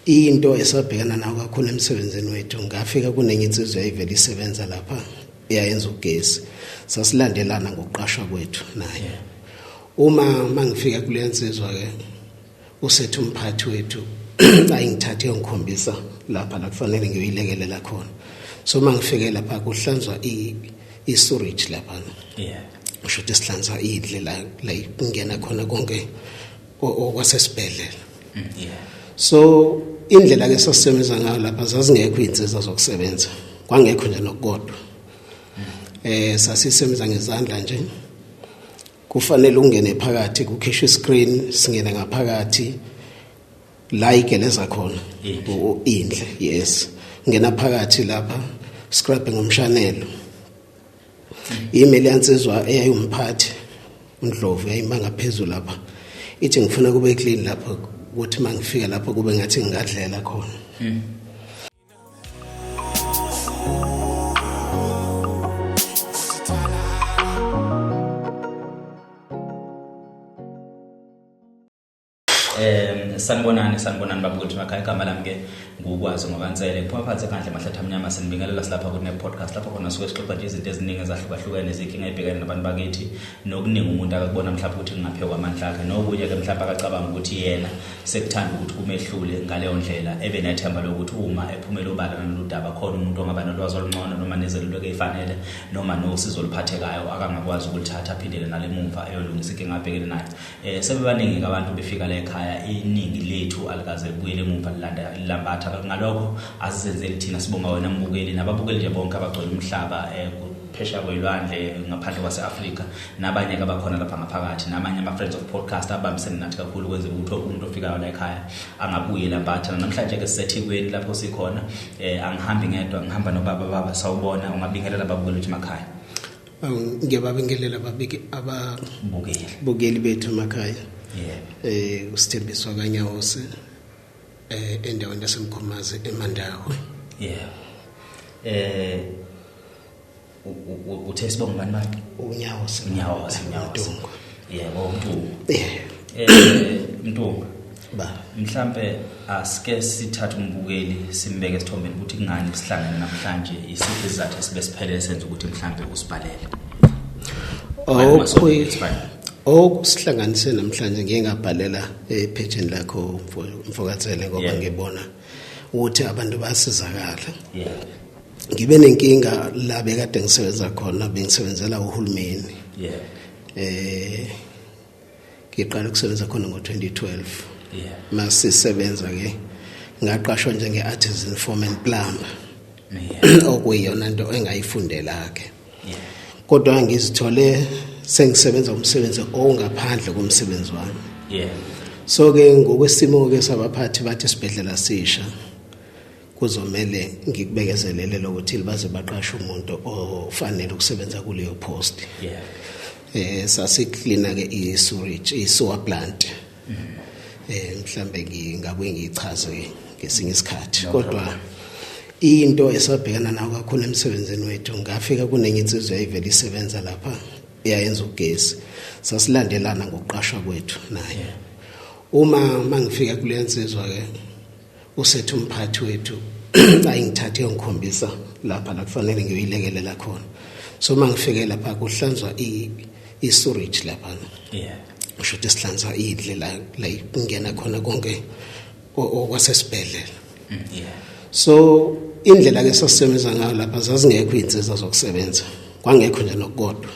into esabhekana nayo kakhulu emsebenzini wethu ngafika kunenye insizwe eyayivele isebenza lapha eyayenza ugesi sasilandelana ngokuqashwa kwethu naye uma mangifika kule nsizwa ke usethu umphathi wethu ayingithathe ngikhombisa lapha la kufanele ngiyilekelela khona so mangifike lapha kuhlanzwa i-storage lapha usho ukuthi sihlanza indlela la ingena khona konke okwasesibhedlela so indlela ke sasisebenza ngayo lapha zazingekho izinsiza zokusebenza kwangekho nje nokukodwa sasisebenza ngezandla nje kufanele ungene phakathi kukhishwe screen singene ngaphakathi la igeleza khona indle yes ngena phakathi lapha scrap ngomshanelo email yansizwa eyayimphathi uNdlovu yayimanga phezulu lapha ithi ngifuna kube clean lapha ukuthi mangifika lapha kube ngathi ngingadlela khona sanibonani babuthi makhaya igama lami ke ngukwazi ngokaNtsele kuphuma phansi ekandla mahlathi amnyama sinibingelela silapha ku podcast lapha khona suke sixoxa nje izinto eziningi ezahlukahlukene izinkinga ebhekene nabantu bakithi nokuningi umuntu akubona mhlawumbe ukuthi ngingaphe kwamandla akhe nokuye ke mhlawumbe akacabanga ukuthi yena sekuthanda ukuthi kumehlule ngaleyo ndlela ebenethemba lokuthi uma ephumela obala noludaba khona umuntu ongaba nolwazi olungcono noma nezeluleko ezifanele noma nosizo oluphathekayo akangakwazi ukulithatha aphindele nalemumva eyolungisa inkinga abhekene nayo sebebaningi abantu befika la ekhaya iningi lethu alikaze libuyele emumva lilambatha ngalokho asizenzele thina sibonga wena mbukeli nababukeli nje bonke abagcwele umhlaba kuphesha kwelwandle ngaphandle kwaseAfrika nabanye abakhona lapha ngaphakathi namanye ama friends of podcast abambisene nathi kakhulu kwenze ukuthi umuntu ofika la ekhaya angabuye lambatha namhlanje ke siseThekwini lapho sikhona angihambi ngedwa ngihamba nobaba sawubona ungabingelela ababukeli ukuthi emakhaya ngiyababingelela ababukeli bethu emakhaya usithembiswa kaNyawose endaweni yaseMkhomazi eMandawe uthe sibonga bani uNyawose Mntungu Mntungu mhlambe asike sithatha umbukeli simbeke sithombeni ukuthi kungani sihlangene namhlanje isiphi izathu sibe siphelele senza ukuthi mhlambe usibhalele sihlanganise namhlanje ngeke ngabhalela epageni lakho Mfokatsele ngoba ngibona ukuthi abantu basizakala ngibe nenkinga la bekade ngisebenza khona bengisebenzela uhulumeni ngiqala ukusebenza khona ngo2012 masisebenza ke ngaqashwa njenge-artisan foreman plumber okuyiyona into engayifundela ke kodwa ngizithole sengisebenza umsebenzi ongaphandle komsebenzi wami so ke ngokwesimo ke sabaphathi bathi isibhedlela sisha kuzomela ngikubekezelele lokuthi baze baqashe umuntu ofanele ukusebenza kuleyo post sasiklina ke i-sewer plant mhlambe ngingabuye ngichaze ngesinye isikhathi kodwa into esabhekana nayo kakhulu emsebenzini wethu ngafika kunenye insizwe eyayivele isebenza lapha eyayenza ugesi sasilandelana ngokuqashwa kwethu naye uma mangifika kule nsizwa ke usethu umphathi wethu ayingithathe ngikhombisa lapha la kufanele ngiyilekelela khona so mangifike lapha kuhlanzwa i-storage lapha usho ukuthi sihlanza indlela la ingena khona konke okwasesibhedlela so indlela ke sasisebenza ngayo lapha zazingekho izinsiza zokusebenza kwangekho nje nokukodwa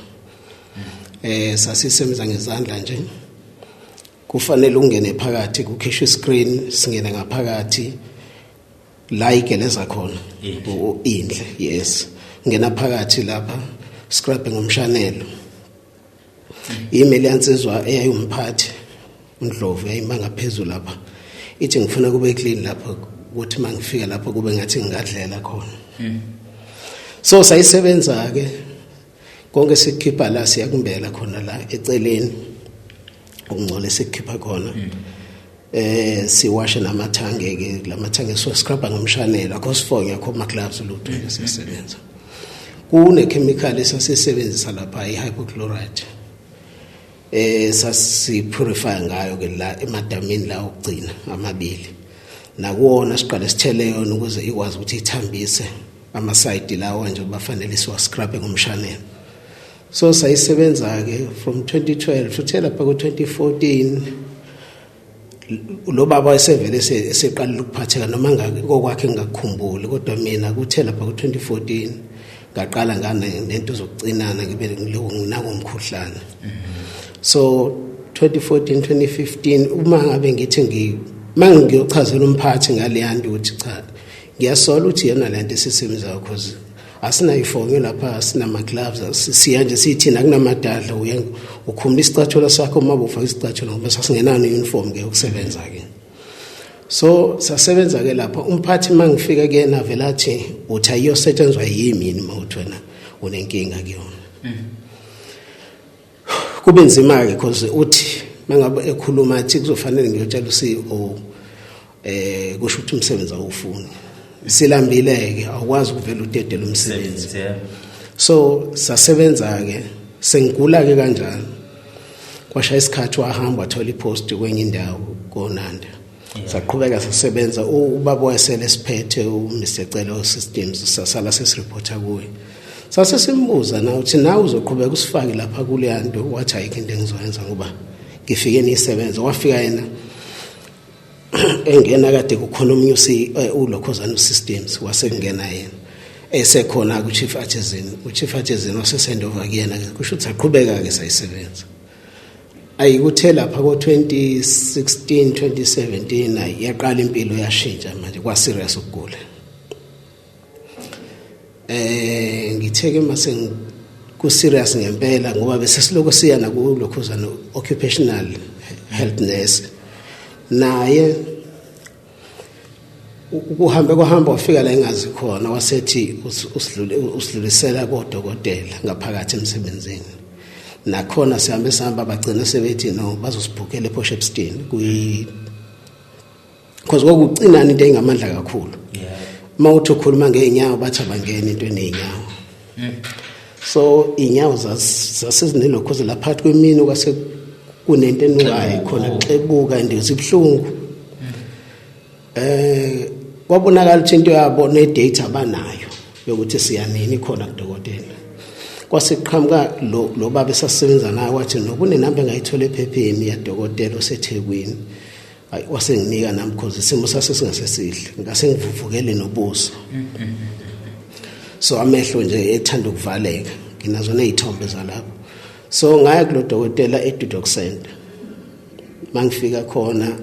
sasisebenza ngezandla nje kufanele ungene phakathi kukhishwe screen singene ngaphakathi la igeleza khona indle yes ngena phakathi lapha scrap ngomshanelo email yansizwa eyayimphathi uNdlovu yayimanga phezulu lapha ithi ngifuna kube clean lapha ukuthi mangifika lapha kube ngathi ngingadlela khona so sayisebenza ke konke sikhipha la siyakumbela khona la eceleni ukungcola sikhipha khona siwashe namathange ke lamathange so scrubber ngomshanelo akho sifonye akho ama gloves lutho esisebenza kune chemical esasebenzisa lapha i-hypochlorite sasi purify ngayo ke la emadamini la okugcina amabili nakuwona siqale sithele yona ukuze ikwazi ukuthi ithambise ama-side lawo nje bafanele siwa-scrub ngomshanelo. So sayisebenza-ke from 2012 to lapha ku-2014 lo baba wayesevele eseqalile ukuphatheka noma kokwakhe ngingakukhumbuli, kodwa mina kuthe lapha ku-2014 ngaqala nento zokucinana ngibe nginako umkhuhlane. So 2014 2015 uma ngabe ngithi mangiyochazela umphathi ngaleyanto ukuthi cha ngiyasola ukuthi yena lento esisebenza because asinayifonyo lapha, sinama gloves, siya nje sithina kunamadadla ukhumula isicathulo sakho uma ufaka isicathulo ngoba sasingenani uniform ke ukusebenza ke. So sasebenza ke lapha umphathi mangifika kuyena vela athi uthi ayiyosetshenzwa yimi mawuthi wena unenkinga kuyona. Kube nzima ke because uthi mangabe ekhuluma athi kuzofanele ngiyotshela uCEO kusho ukuthi umsebenzi awufuni, silambileke awukwazi ukuvela udedela umsebenzi. So sasebenza ke sengigula ke kanjani kwashaya isikhathi wahamba wathola ipost kwenye indawo koNanda. Saqhubeka sasebenza ubaba wayesele siphethe uMr Celo Systems sasala sesireporta kuye. Sase simbuza na uthi nawe uzoqhubeka usifake lapha kuleyanto, wathi ayikho into engizoyenza ngoba ngifike nisebenza. Wafika yena engena kade kukhona umnyusi uLokhozana Systems wasengena yena esekhona ku Chief Artisan wasesendova kuyena kusho ukuthi aqhubeka ke sayisebenza. Ayikuthe lapha ko 2016 2017 yaqala impilo yashintsha manje kwa serious ukugula. Ngitheke mase ku serious ngempela ngoba bese siloko siya na ku Lokhozana occupational health nurse naye ukuhamba wafika la engazi khona wasethi usidlulisela kodokotela ngaphakathi emsebenzini. Nakhona sihambe sihamba bagcina sebethi no bazosibhukela ePortshepstone because kwakucinana into engamandla kakhulu. Mawuthi ukhuluma ngeenyawo bathi abangena into enenyawo. So inyawo zasezinelokhoze laphathi kwemini kwase kunento enukayo khona kuxebuka ndizibhlungu. Kwabonakala ukuthi into yabo ne-data abanayo yokuthi siyanini khona kudokotela. Kwasiqhamuka lo baba esasebenza naye wathi nokune namba engayithola ephepheni yadokotela oseThekwini. Wasenginika nami because isimo sasesingasihle ngase ngivuvukele nobuso. So amehlo nje ethanda ukuvaleka nginazo nezithombe zalapho. So ngaya kulo dokotela eDudok Center. Mangifika khona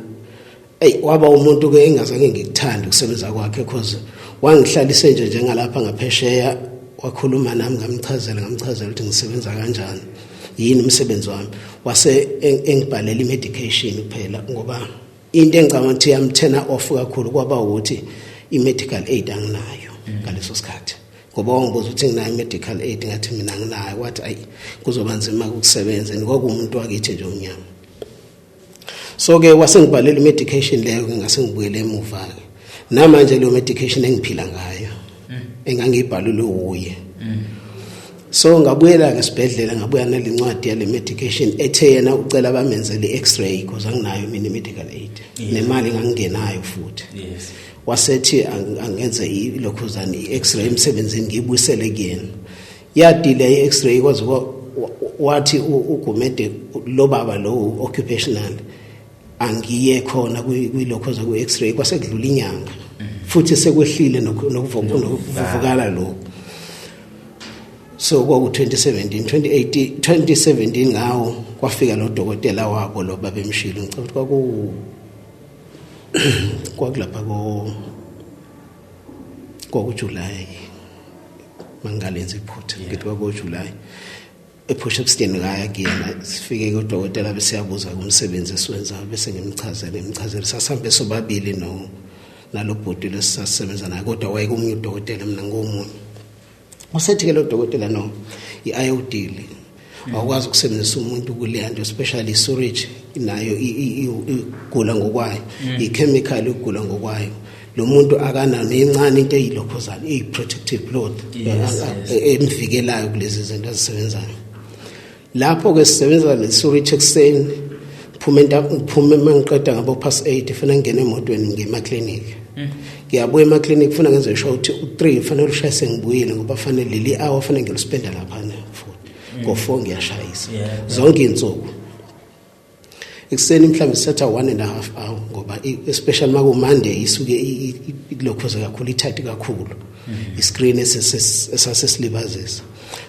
waba umuntu ke engazange ngikuthanda ukusebenza kwakhe because wangihlalise nje njengalapha ngaphesheya wakhuluma nami ngamchazela ukuthi ngisebenza kanjani yini umsebenzi wami. Wase engibhalela imedication kuphela ngoba into engicabanga ukuthi yamthena off kakhulu kwaba ukuthi imedical aid anginayo ngaleso sikhathi. Ngoba wangibuza ukuthi nginayo imedical aid ngathi mina nginayo, wathi ayi kuzoba nzima ukusebenza ngokumuntu wakithi nje unyama. So ke wasengibhalela medication leyo ngase ngibuyele emuva ke. Namanje leyo medication engiphila ngayo engangibhalelwe uye. So ngabuyela ke esibhedlela ngabuya nalencwadi yale medication ethe yena ucela bamenzele i-x-ray because anginayo mina medical aid. Nemali ngangingenayo futhi. Wasethi angenze iLokhozana i-x-ray emsebenzini ngibuyisele kuyena. Yadelay i-x-ray kwaze wathi uGumede lo baba lo occupational angiye khona kwiLokhozana ku-x-ray kwase kudlula inyanga futhi sekwehlile nokuvukala lo. So kwaku 2017 ngawo kwafika lo dokotela wabo lo babemshilo ngicabanga ukuthi kwakulapha kwakuJuly mangalenza iphutha ngithi kwakuJuly ePortshepstone ngaya kuyena sifike kodokotela bese yabuza kumsebenzi esiwenzayo bese ngimchazela sasambe sobabili nalo bhodi lesisebenza naye kodwa wayekumnye udokotela mina ngomunye. Usethi ke lo dokotela no i-IOD awukwazi ukusebenzisa umuntu kuleyanto especially storage nayo igula ngokwayo i-chemical igula ngokwayo. Lo muntu akana nencane into eyiLokhozana i-protective cloth emvikelayo kulezi zinto ezisebenzayo. Lapho ke sisebenza le storage extend ngiphume mangiqeda ngabo past 8 fanele ngene emotweni ngema clinic ngiyabuya ema clinic funa ngenze sure ukuthi u3 fanele ushaye sengibuyile ngoba fanele leli hour fanele ngispenda lapha futhi ngo4 ngiyashayisa zonke insuku ekseni mhlawumbe setha 1.5 hour ngoba especially maku Monday isuke ilokhoze kakhulu ithathi kakhulu iscreen esasesibazisa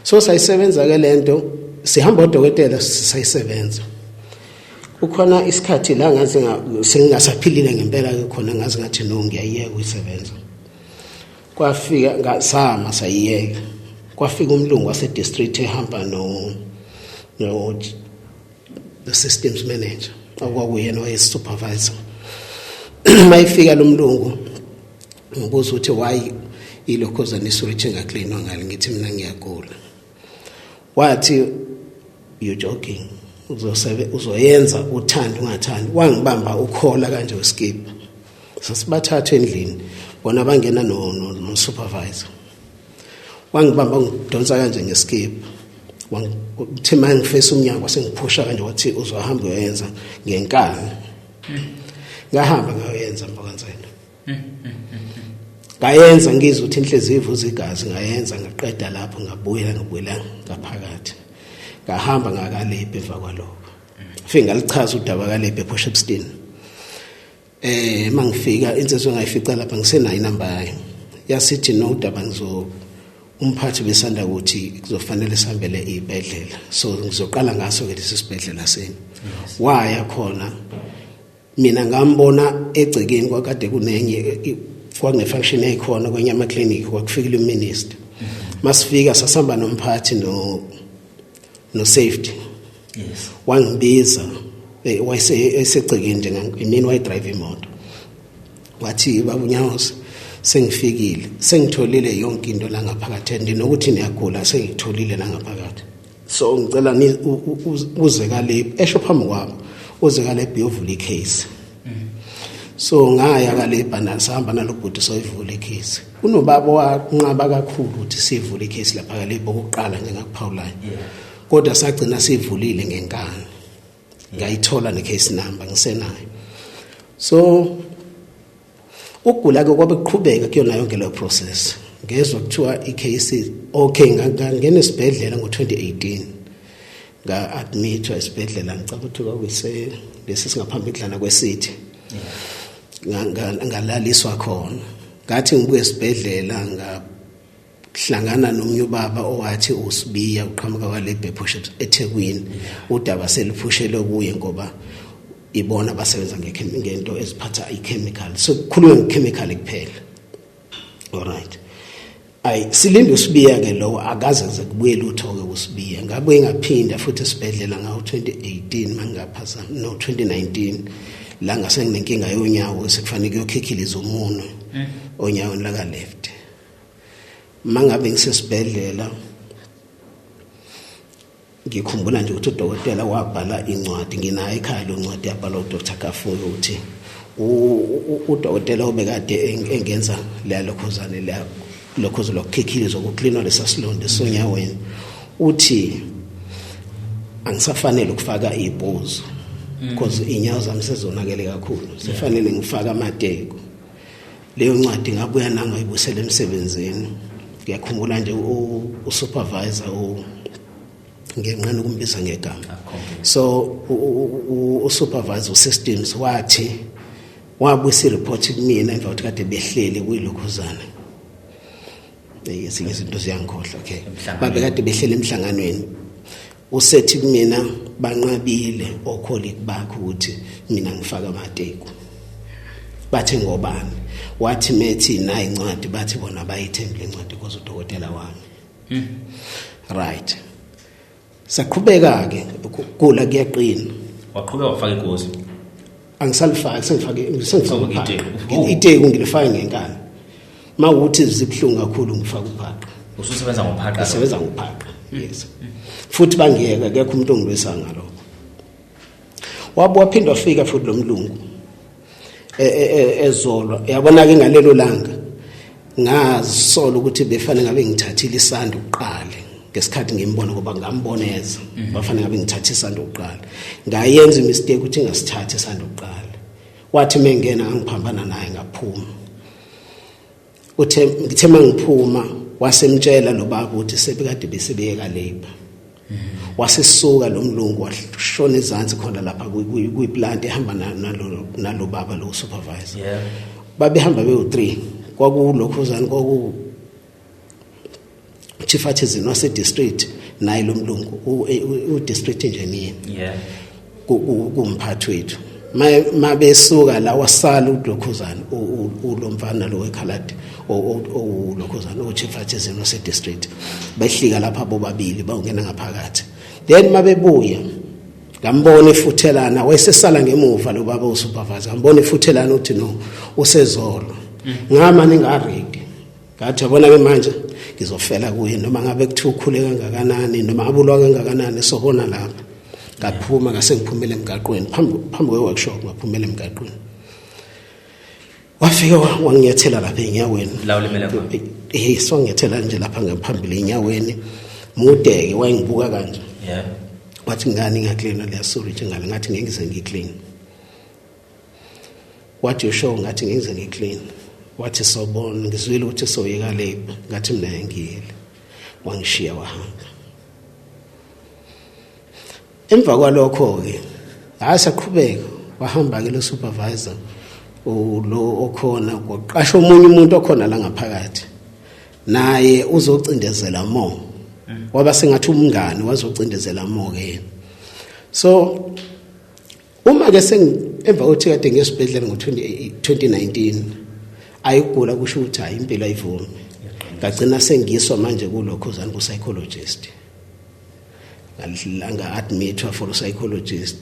so sayisebenza ke lento sihamba odokotela sayisebenza ukhona isikhathi la ngazi sengingasaphilile ngempela ke khona ngazi ngathi no ngiyayeka ukusebenza kwafika ngasama sayiyeka kwafika umlungu wase district ehamba no the systems manager okwakuyena owayesupervisor mayifika lo mlungu ngibuza ukuthi why ilokhoza nisurage ngacleanwa ngale ngithi mina ngiyagula wathi you joking uzoyenza uthanda ungathandi wangibamba ukhola kanje uskip sasibathatha endlini bona bangena no supervisor wangibamba ngidonsa kanje ngeskip wangithi mangifesa umnyango sengiphusha kanje wathi uzohamba uyenza ngenkani ngahamba ngayenza mbokanzela ngayenza ngizwe ukuthi inhliziyo ivuza igazi ngayenza ngaqeda lapho ngabuyela ngaphakathi ngahamba ngakalephe emva kwalokho fika ngalichaza udaba kalephe ePortshepstone mangifika insizwe ngayifica lapha ngisenayo inamba yayo yasithi no udaba umphathi besanda ukuthi kuzofanele sihambele ibhedlela so ngizoqala ngaso ke lesi sibhedlela seni waya khona mina ngambona egcekeni kwakade kunenye kwakunefunction eyikhona kwenye ama clinic kwakufikile uminister masifika sasihamba nomphathi no safety wangibiza wayesegcekeni njengamini wayedrive imoto wathi babunyawosi sengifikile sengitholile yonke into la ngaphakathi ndinokuthi niyagula sengitholile la ngaphakathi so ngicela uze kalephi esho phambi kwami uze kalephi yovula icase so ngaya kalephi nasihamba nalobhuti soyivula icase kunobaba wanqaba kakhulu ukuthi sivule icase lapha kalephi okuqala njengakuphawulayo kodwa sagcina sivulile ngenkani ngayithola necase number ngisenayo so ukugula ke kwabe kuqhubeka kuyona yonke le process ngezwe kuthiwa icase okay ngangena esibhedlela ngo2018 nga admitwa esibhedlela ngicabanga ukuthi kwakuse lesi singaphambili dlana kwesithi ngalaliswa khona ngathi ngibuye esibhedlela ngahlangana nomnye ubaba owathi usibiya uqhamuka kwalebhe Portshepstone eThekwini udaba seliphushele kuye ngoba ibona basebenza ngento eziphatha ichemical so kukhulunywa ngechemical kuphela alright silinde usibiya ke lo akaze kubuye lutho ke usibiya ngabuye ngaphinda futhi esibhedlela ngawo 2018 mangaphasa no 2019 la ngasenginenkinga yonyawo sekufanele kuyokhikhiliza umunwe onyaweni la ka left mangabe ngisesibhedlela ngikhumbula nje ukuthi udokotela wabhala incwadi nginayo ekhaya lo ncwadi yabhala uDr Kafuyo ukuthi udokotela obekade engenza le lokhuzane la lokhozo lokukhikhiliza ukucleanwa lesasilonde sonyaweni uthi angisafanele ukufaka ibuzo because inyawo zami sezonakele kakhulu sifanele ngifaka amateko leyo ncwadi ngabuya nangayibusela emsebenzini ngiyakhumbula nje usupervisor ngenqana ukumbiza ngegama so usupervisor systems wathi wabusa ireport kumina emva kokuthi kade behlele kuyilokhuzana ezinye izinto ziyangikhohlwa okay babe kade behlele emhlanganweni usethi kumina banqabile ocolleague bakho ukuthi mina ngifaka amateko bathi ngobani wathi methi nayi incwadi bathi bona bayithembile incwadi because udokotela wami right saqhubeka ke ukugula kuyaqina waqhubeka wafaka igosi angisalifaki sengifaka iteko ngilifaka ngenkani mawuthi zibhlungu kakhulu ngifaka uphaqa ususebenza ngophaqa usebenza ngophaqa yes futhi bangiyeka akekho umuntu ongilwisa ngalokho waphindwa wafika futhi lo mlungu ezolwa yabona ke ngalelo langa ngazisola ukuthi befanele ngabe ngithathile isando uqale ngesikhathi ngimbona ngoba ngamboneza bafanele ngabe ngithatha isando oqala ngayenza imistake ukuthi ngasithatha isando oqala wathi mengena ngiphambana naye ngaphuma uthe ngithe mangiphuma wasemtshela lo baba ukuthi sebekade besebeyeka labor wasisuka lo mlungu washona ezantsi khona lapha kuyiplant ehamba nalo baba lo supervisor babehamba bewu3 kwakulokhuzana chief artisan wase district naye lo mlungu u district engineer kumphathi wethu mabesuka la wasala uDokhuzana ulomfana lo weKhaladi uLokhuzana uchief artisan wase district behlika lapha bobabili bawungena ngaphakathi then mabebuya ngambona ifuthelana wayesesala ngemuva lo baba usupervisor ngambona ifuthelana uthi no usezolo ngamani ngaready ngathi yabona ke manje ngizofela kuye noma ngabe kuthi ukhule kangakanani noma abulwa kangakanani sobona lapha ngaphuma ngase ngiphumele emgaqweni phambi kwe-workshop ngaphumela emgaqweni wafika wangiyethela lapha enyaweni la ulimela khona swangiyethela nje lapha ngaphambili enyaweni mudeke wayengibuka kanje wathi ngani ngaclean le storage ngale ngathi ngeke ngize ngiclean wathi usho ngathi ngeke ngize ngiclean wathi sobona ngizwile ukuthi soyeka labor ngathi mina ngiyile wangishiya wahamba emva kwalokho ke asaqhubeka wahamba ke lo supervisor lo okhona qoqasha omunye umuntu okhona la ngaphakathi naye uzocindezela mo waba sengathi umngane wazocindezela mo ke so uma ke emva kokuthi kade ngesibhedlela ngo2019 ayigula kusho ukuthi hayi impilo ayivumi ngagcina sengiswa manje kulokhuzana ku psychologist ngalanga admitwa for psychologist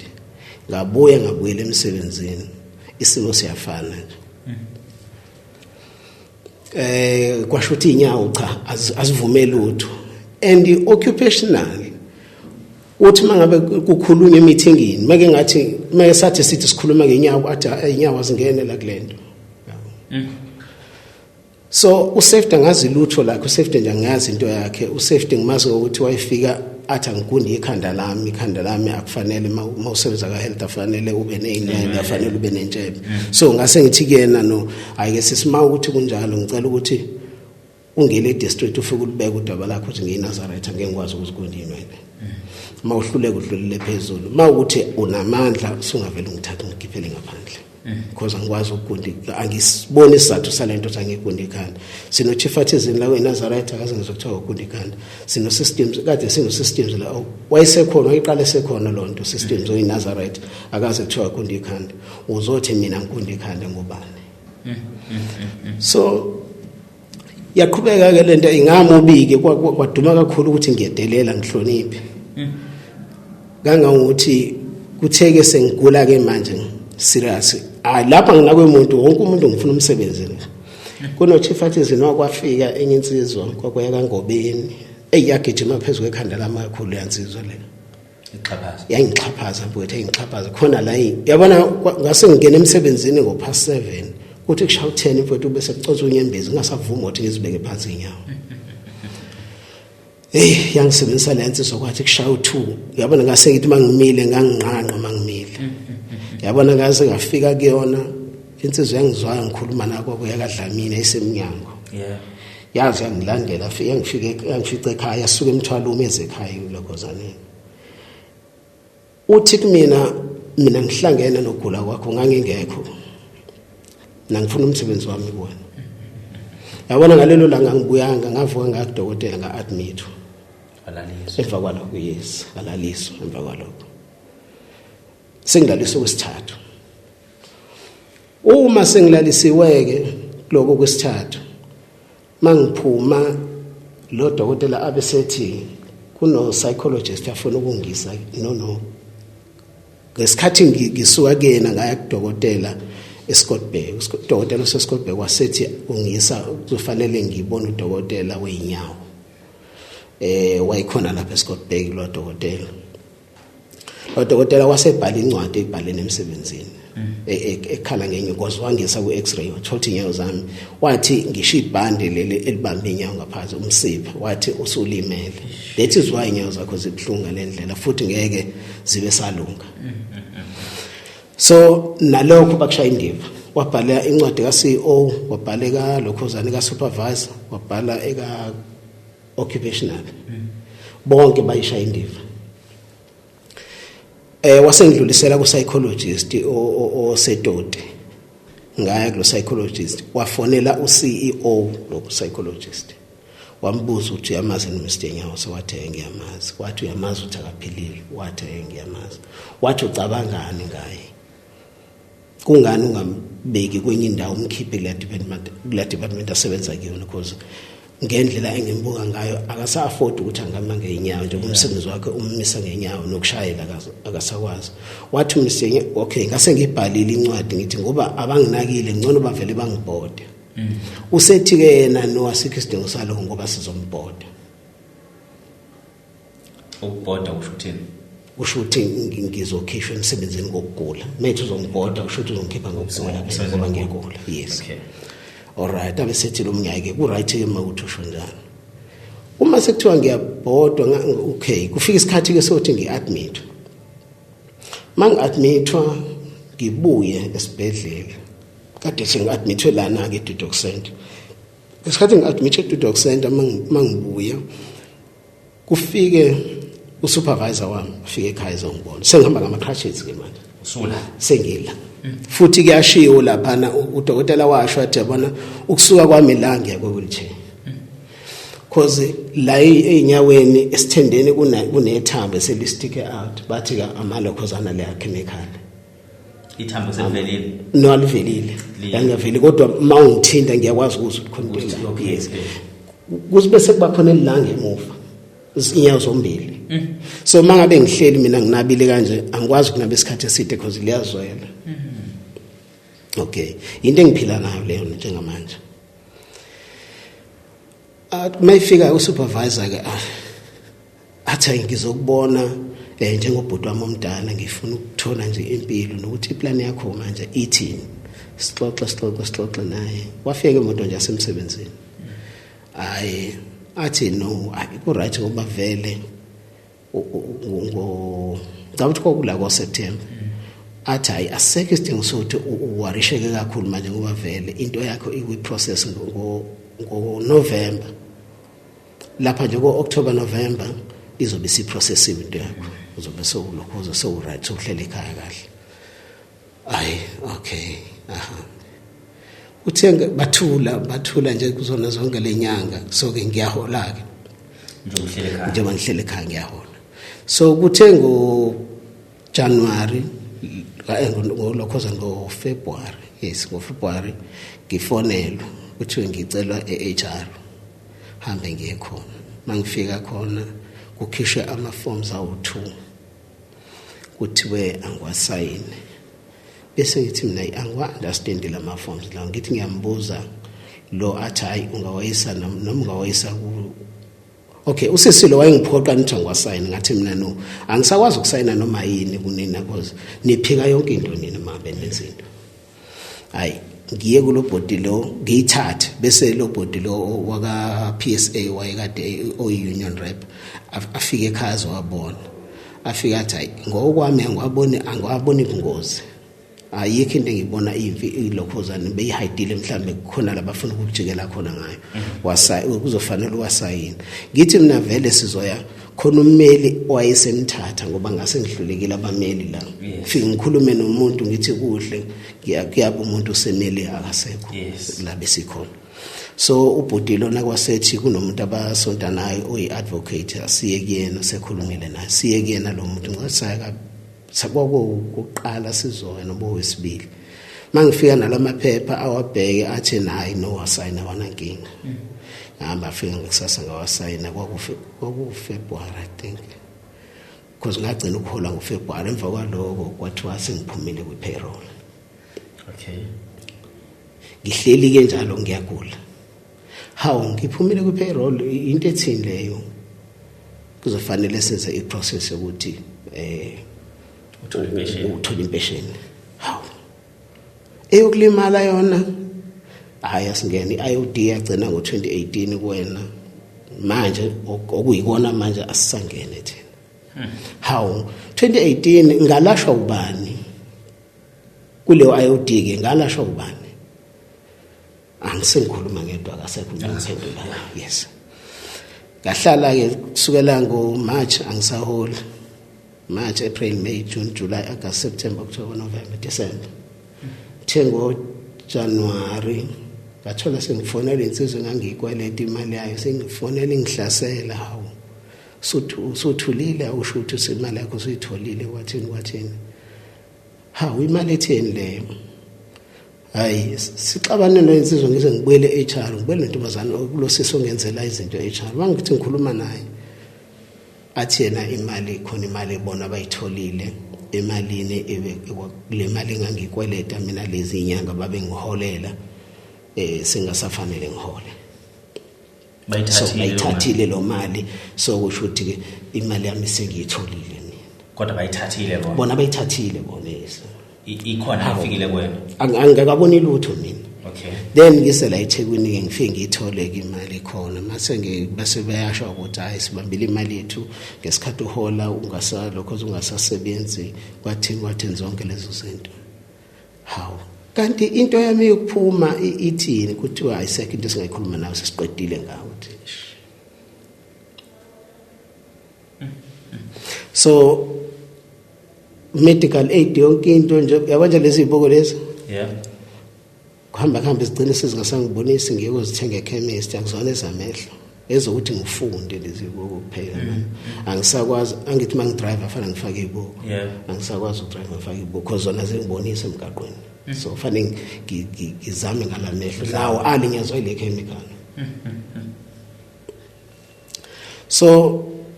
ngabuyela emsebenzini isimo siyafana kwasho ukuthi inyawo cha azivumeli lutho and occupational uthi mangabe kukhulunywa emeetingini make ngathi make sathi sithi sikhuluma ngenyawo athi inyawo azingene la kulento so usafety ngazi lutho lakhe usafety nje ngazi into yakhe usafety ngimazi ukuthi wayefika athi angikundi ikhanda lami akufanele mawusebenza ka health afanele ube neinene afanele ube nentshebe so ngase ngithi kuyena no ayike sisima ukuthi kunjalo ngicela ukuthi ungele district ufike ulibeka udaba lakho ukuthi ngiyiNazareth ngeke ngikwazi ukuzikundi inwele mawuhluleke udlulele phezulu mawukuthi unamandla usungavela ungithatha ngikhiphele ngaphandle because angikwazi ukugundi angisiboni isizathu salento ukuthi angigundi ikhanda sino chief artisan la weNazareth akaze ngizokuthiwa ukugundi ikhanda sino systems kade sino systems la wayesekhona wayiqala esekhona lonto systems weNazareth akaze kuthiwa ukugundi ikhanda uzothi mina ngigundi ikhanda ngobani so yaqhubeka ke lento ingamubike kwaduma kakhulu ukuthi ngiyedelela ngihloniphe kangangokuthi kutheke sengigula ke manje serious lapha nginakwemuntu wonke umuntu ngifuna umsebenzi kuno chief artisan wakwafika enye insizwa kwakuya kaNgobeni eyagijima phezulu kwekhanda lami kakhulu yansizwa le ixhaphaza yangixhaphaza mfowethu ngixhaphaza khona la yabona ngase ngene emsebenzini ngo7 kuthi kushawu 10 mfowethu bese kucoza unyembezi ngasavuma ukuthi ngizibeke phansi inyawo yangisebenzisa lensi sokwathi kushawu 2 yabona ngase ngithi mangimile nganginqanqa mangimile yabona ngaze ngafika kuyona insizwe yangizwayo ngikhuluma nako kuyakadlamini esemnyango yazi yangilandela yangifice ekhaya asuke emthwalo umeze ekhaya uLokhuzaneni uthi kumina ngihlangene nogula kwakho ngangingekho nangifuna umsebenzi wami kuwena yabona ngalelo langa ngibuyanga ngavuka ngakudokotela nga-admit alaliswa emva kwalokho yes alaliswa emva kwalokho sengilaliswa kwesithathu uma sengilalisiweke lokho kwesithathu mangiphuma lo dokotela abesethi kuno psychologist afuna ukungisa no ngesikhathi ngisuka kuyena ngaya kudokotela eScottburg udokotela oseScottburg wasethi ungisa kufanele ngibone udokotela weinyawo wayikhona lapha eScottburg lo dokotela wasebhala incwadi ebhalene emsebenzini ekhala ngenye because wangisa ku x-ray wathola inyawo zami wathi ngisho ibhande leli elibambe inyawo ngaphansi umsipha wathi usulimele that is why inyawo zakho zibhlunga lendlela futhi ngeke zibe salunga so nalokho bakushaya indiva wabhala incwadi ka CEO wabhala ka lokhuzana ka supervisor wabhala eka occupational bonke bayishaya indiva wasengidlulisela ku psychologist osetoti ngaya ku psychologist wafonela u CEO lo psychologist wambuza ukuthi uyamazi Mr Nyawo wathi ngiyamazi wathi uyamazi ukuthi akaphilile wathi ngiyamazi wathi ucabangani ngaye kungani ungambeki kwenye indawo umkhiphe la department asebenza kuyona because ngendlela engimbuka ngayo akasa afford ukuthi angama ngeenyawo nje umsebenzi wakhe ummisa ngeenyawo nokushayela akasakwazi wathi Mr okay ngase ngibhalile incwadi ngithi ngoba abanginakile ngcono bavele bangibhode usethi ke yena no asikho isidingo saloko ngoba sizombhoda ukubhoda ushuthini ushuthi ngizokhishwa emsebenzini ngokugula methi uzombhoda ushuthi uzongikhipha ngokugula ngoba ngiyagula yes okay alright abesethi lo mnyake ku right ke mawuthi usho njalo uma sekuthiwa ngiyabhodwa okay kufika isikhathi ke sokuthi ngiadmit mangi-admithwa ngibuye esibhedlela kade sengi-admithwe lana ke eDudoc Center isikhathi ngi-admithwe eDudoc Center mangibuya kufike usupervisor wami ufike ekhaya ezongibona sengihamba ngama-crutches ke manje usula sengila futhi kuyashiwo lapha udokotela washo athi yabona ukusuka kwami la ngiya kwe-wheelchair cause la einyaweni esithendeni kunethambo selistike out bathi ka amalokhozana le chemical ithambo selivelile no alivelile ngiyaveli kodwa mawungithinta ngiyakwazi ukuzicontrol yes kuze bese kuba khona elilanga emuva inyawo zombili so mangabe ngihleli mina nginabile kanje angikwazi kunaba isikhathi eside because liyazwela okay into engiphila nayo leyo njengamanje mayifika usupervisor ke athi ngizokubona njengobhuti wami omdala ngifuna ukuthola nje impilo nokuthi iplan yakho manje ithini sixoxe naye wafika imoto nje asemsebenzini hayi athi no ku right ngoba vele ngawuthi kokula ko September athi hayi asekho isidingo sokuthi uwarisheke kakhulu manje ngoba vele into yakho ikwi process ngo November lapha nje ko October November izobe si processive into yakho uzobe sowulokho so right uhlele ekhaya kahle hayi okay aha uthenga bathula nje kuzona zonke lenyanga so ke ngiyahola ke nje ngihlele ekhaya ngiyahola so kuthe ngo January ngolokhoza ngo February yes ngo February ngifonelwa kuthiwe ngicelwa eHR hambe ngiye khona mangifika khona kukhishwe ama forms awu2 kuthiwe angiwasayine bese ngithi mina angiwa-understand lama forms la ngithi ngiyambuza lo athi hayi ungawayisa noma ungawayisa ku okay usisilo wayengiphoqa nithi ngiwasayine ngathi mina no angisakwazi ukusayina noma yini kunina because niphika yonke into nina mabe nezinto hayi ngiye kulo body lo ngiyithathe bese lo body lo waka PSA wayekade oyi-union rep afike ekhaya wabona afika athi ngokwami angiwaboni ingozi ayikho into engibona ilokhozana beyihidile mhlambe khona labafuna ukujikela khona ngayo wasayina kuzofanele wasayina ngithi mina vele sizoya khona ummeli wayesemthatha ngoba ngase ngidlulekile abameli la ngifike ngikhulume nomuntu ngithi kuhle kuyaba umuntu usemeli akasekho la besikhona so ubhuti lona kwasethi kunomuntu abasonta naye oyi-advocate asiye kuyena sekhulumile naye siye kuyena lo muntu ngasaya sakwaqala sizoya nobo wesibili mangifika nalamaphepha awabheke athi nayi no wasayina wanankinga ngihamba afika ngekusasa ngawasayina kwaku February I think because ngagcina ukuhola ngoFebruary emva kwaloko kwathiwa sengiphumile kwi-payroll okay ngihleli ke njalo ngiyagula hawu ngiphumile kwi-payroll into ethini leyo kuzofanele senze iprocess yokuthi uthola impesheni hawu eyokulimala yona hayi asingene iIOD yagcina ngo2018 kuwena manje okuyikona manje asisangene thina how 2018 ngalashwa ubani kuleyo iIOD ke ngalashwa ubani angisengikhuluma ngedwa akasekho ngiphendula yes ngahlala ke kusukela ngoMarch angisaholi March April May June July August September October November December thengo January ngathola sengifonela insizwe engangiyikweleta imali yayo sengifonela ingihlasela hawo sothulile awusho ukuthi imali yakho usuyitholile wathini hawo imali etheni leyo hayi sixabanele insizwe ngize ngibuyele HR ngibele ntombazana kulosiso ngenzela izinto HR bangithi ngikhuluma naye athi yena imali khona imali ebona bayitholile emalini le mali engangikweleta mina lezi inyanga babe ngiholela singasafanele ngihole bayithathile lo mali so kusho ukuthi imali yami sengiyitholile mina kodwa bayithathile bona bayithathile bona yes ikhona afikile kuwena angikaboni lutho mina okay then ngisela eThekwini ke ngifike ngithole ke imali khona mase base bayasho ukuthi hayi sibambile imali yethu ngesikhathi uhola ungasalokho ungasasebenzi kwathi zonke lezo zinto how kanti into yami yokuphuma ithini kuthiwa ayisekho into esingayikhuluma nawe sesiqedile ngawo so medical aid yonke into nje yabanje lezi iboko lezi yeah kuhamba izigcine sezingasangibonisi ngiyozithenga eChemist akuzona ezamehlo ezokuthi ngifunde lezi iboko kuphela angisakwazi angithi mangidrive afana ngifake iboko angisakwazi ukudrive ngifake iboko because zona zingibonisa emgaqweni so kufanele ngizame ngalamehlo lawo alinyazwa ile chemical so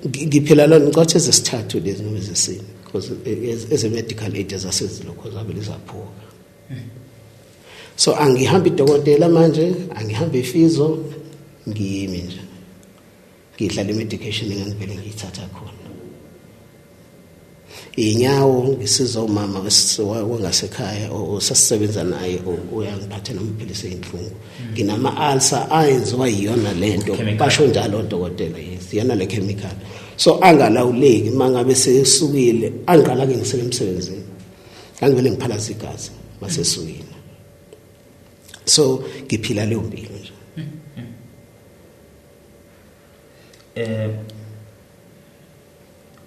ngiphila lona ngicothe ezesithathu lezi noma ezesine because as a medical aid zasezilokho zabe lizaphuka so angihamba idokotela manje angihamba ifizo ngiyimi nje ngidlala medication engangivele ngiyithatha khona inyawo ngisiza umama wangasekhaya osasisebenza naye uyangiphatha nomphilisi einhlungu nginama ulcer ayenziwa yiyona lento basho njalo odokotela yes yana le chemical so angalawuleki mangabe sesukile angiqala ke ngisele emsebenzini angivele ngiphalaza igazi masesukile so ngiphila leyo mpilo nje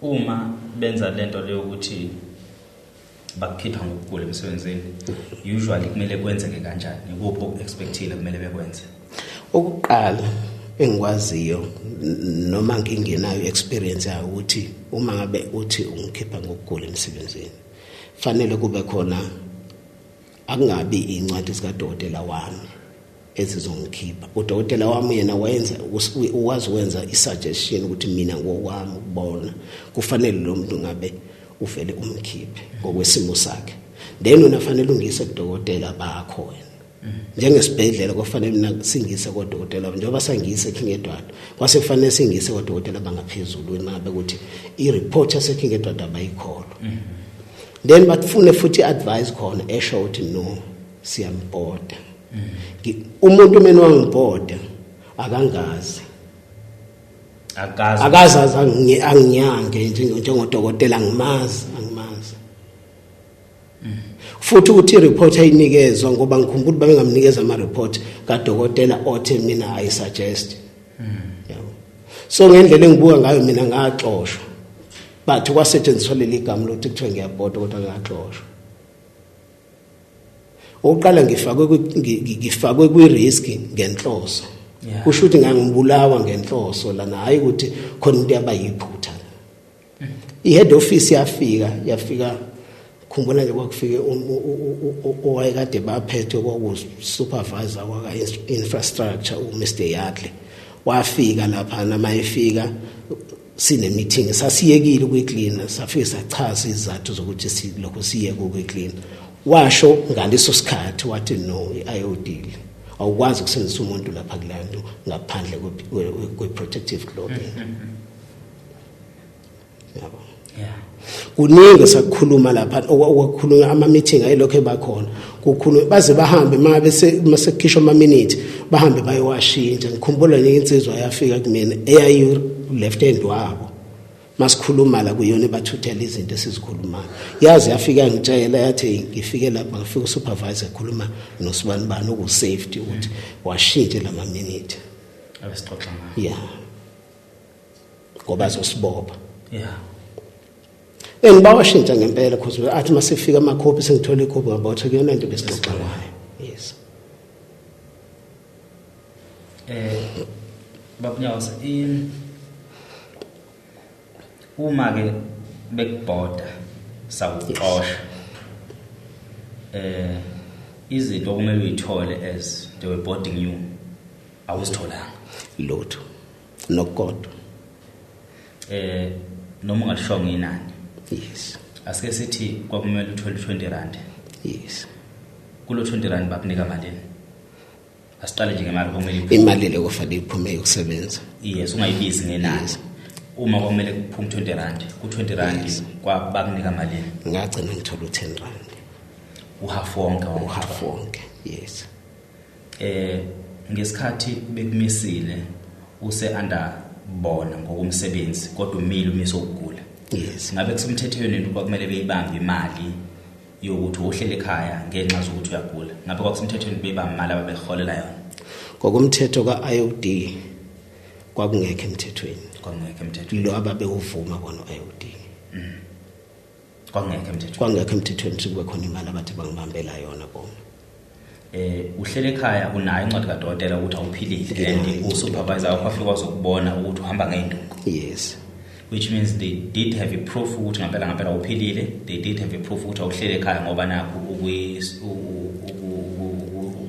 uma benza lento leyo ukuthi bakukhipha ngokugula emsebenzini usually kumele kwenzeke kanjani ikuphi okuexpectile kumele bekwenze okuqala engikwaziyo noma ngingenayo experience yayo ukuthi uma ngabe uthi ungikhipha ngokugula emsebenzini fanele kube khona akungabi incwadi zikadokotela wami ezizongikhipha udokotela wami yena wayenza uwazi wenza isuggestion ukuthi mina ngokwami ukubona kufanele lo muntu ngabe uvele umkhiphe ngokwesimo sakhe then unafanele ungise kudokotela bakho wena njengesibhedlela kufanele mina singise kodokotela njengoba sangise King Edward kwase kufanele singise kodokotela bangaphezulu nabe ukuthi ireport yase King Edward abayikholo then bafune futhi advice khona esho ukuthi no siyambhoda umuntu mina wangibhoda akangazi anginyange njengodokotela angimazi futhi ukuthi ireport ayinikezwa ngoba ngikhumbula babe ngamnikeza ama report kadokotela othe mina I suggest yabo so ngendlela engibuka ngayo mina ngaxoshwa bathi kwasetshenziswa leli gama lokuthi kuthiwe ngiyabhoda kodwa ngaxoshwa oqala ngifakwe kwi-risk ngenhloso kusho ukuthi ngangibulawa ngenhloso lana hayi ukuthi khona into yabayiphutha ihead office yafika khumbula nje kwakufike owayekade baphethe supervisor waka infrastructure uMr Yadle wafika lapha namayefika sine meeting sasiyekile ukuyiclean safike sachaza izathu zokuthi silokho siye ukuyiclean washo ngaleso sikhathi wathi no iIOD awukwazi ukusebenzisa umuntu lapha kulanto ngaphandle kwe-protective clothing yabo kuningi sakukhuluma lapha okukhuluma ama meeting ayilokho ebakhona kukhulu baze bahambe mase kukhishwa ama minute bahambe bayowashintsha. Ngikhumbula nje insizwa yafika kumina eyayi left hand wabo masikhuluma la kuyona bathuthela izinto esizikhulumayo. Yazi yafika ngitshela yathi ngifike lapha ngifika usupervisor ekhuluma noSibanibani oku safety ukuthi washintshe lama minute abesixoxa ngayo. Yeah. Ngoba zosibopha. Yeah. Ngibawashintsha ngempela because athi masifika amakhophi sengithola ikhophi ngabotha kuyona into besixoxa ngayo. Yes. Babunyawo uma ke bekubhoda sawuxosha izinto okumele uyithole as they were boarding you awuzitholanga lutho nokodwa noma ungashonga inani. Yes. Asike sithi kwakumele uthole 20 rand. Yes. Kulo 20 rand bakunika malini? Asiqale nje ngemali okumele imali le kufanele iphume ukusebenza. Yes, ungayibizi ngenani. Uma kwamele kuphume 20 rand, ku20 rand bakunika malini? Ngagcina ngithola u10 rand. Uhalf wonke. Yes. Ngesikhathi bekumisile use under bona ngokumsebenzi kodwa umile umise ukugula. Yes. Ngabe kusemthethweni into kwakumele beyibambe imali yokuthi uhlele ekhaya ngenxa zokuthi uyagula. Ngabe kwakusemthethweni beyibambe imali ababeholela yona. Ngokomthetho kaIOD kwakungekho emthethweni. Kwakungekho emthethweni. Lo ababewuvuma bona iOD. Kwakungekho emthethweni. Kwakungekho emthethweni kube khona imali abathi bangibambela yona bona. Uhlele ekhaya unayo incwadi kadokotela ukuthi awuphilile and usupervisor awafika uzokubona ukuthi uhamba ngeenduku. Yes. Which means they did have a proof ukuthi ngempela uphilile. They did have a proof ukuthi awuhlele ekhaya ngoba nakho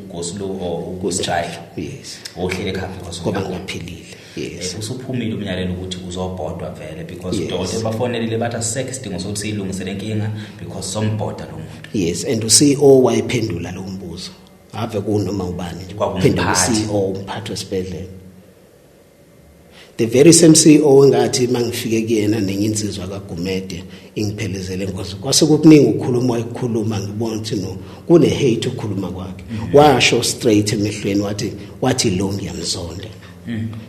ukugoslo or ukustrike. Yes. Uhlele ekhaya because ngoba ngaphilile. Yes. Usuphumile umyalelo ukuthi uzobhodwa vele because udokotela bafonelile bathi aseke isidingo sokuthi silungisele inkinga because sombhoda lo muntu. Yes, and uCEO wayiphendula lo mbuzo. Ave kunoma ubani nje uphendula uCEO umphathi wesibhedlela. The very same CEO ngathi mangifike kuyena nenye insizwa kaGumede ingiphelezele ngoze kwase kukuningi ukukhuluma wayikhuluma ngibona ukuthi no kune hate ukukhuluma kwakhe. Washo straight emehlweni wathi lo ngiyamzonda.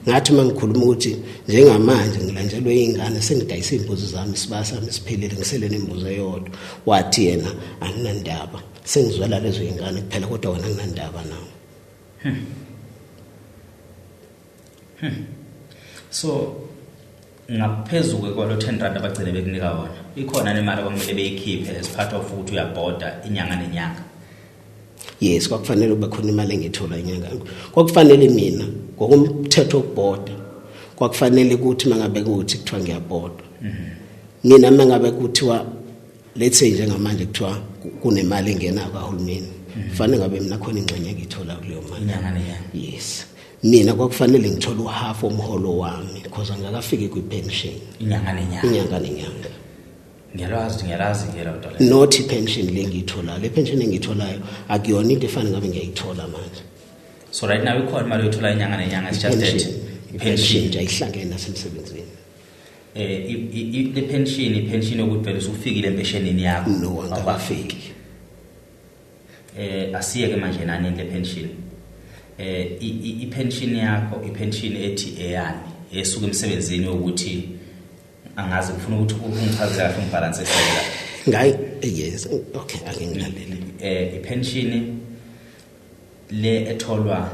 Ngathi mangikhuluma ukuthi njengamanje ngilanjelwe izingane sengidayisa imbuzi zami sibasa siphelele ngisele nembuzi eyodwa. Wathi yena anginandaba sengizwela lezo izingane kuphela kodwa wena nginandaba nawo. So ngaphezulu kwalo 10 rand abagcine bekunika wona ikhona nemali abakumele beyikhiphe as part of ukuthi uyabhoda inyanga nenyanga. Yes, kwakufanele ube khona imali engithola inyanga. Kwakufanele mina ngokumthetho okubhoda kwakufanele ukuthi mangabe ukuthi kuthiwa ngiyabhoda. Mina mangabe kuthiwa let's say njengamanje kuthiwa kunemali engena kahulumeni kufanele ngabe mina khona ingxenye engithola kuleyo mali inyanga nenyanga. Yes. Mina kwakufanele ngithola uhalf omholo wami because angakafiki kwipension inyanga nenyanga. Ngiyalazi ngiyala udala. Not pension lengithola. Le pension engitholayo akuyona into efana ngabe ngiyayithola manje. So right now ikhona imali oyithola inyanga nenyanga it's just that pension nje ayihlangene nasemsebenzini. Le pension yokuthi phela usufikile empeshenini yakho. No angakafiki. Asiyeke manje nani le pension. I-pension yakho i-pension ethi eyani esuka emsebenzini ukuthi angazi ufuna ukuthi ungichazele kahle umbalance esela ngayi. Yes, okay, ake ngilalele. I-pension le etholwa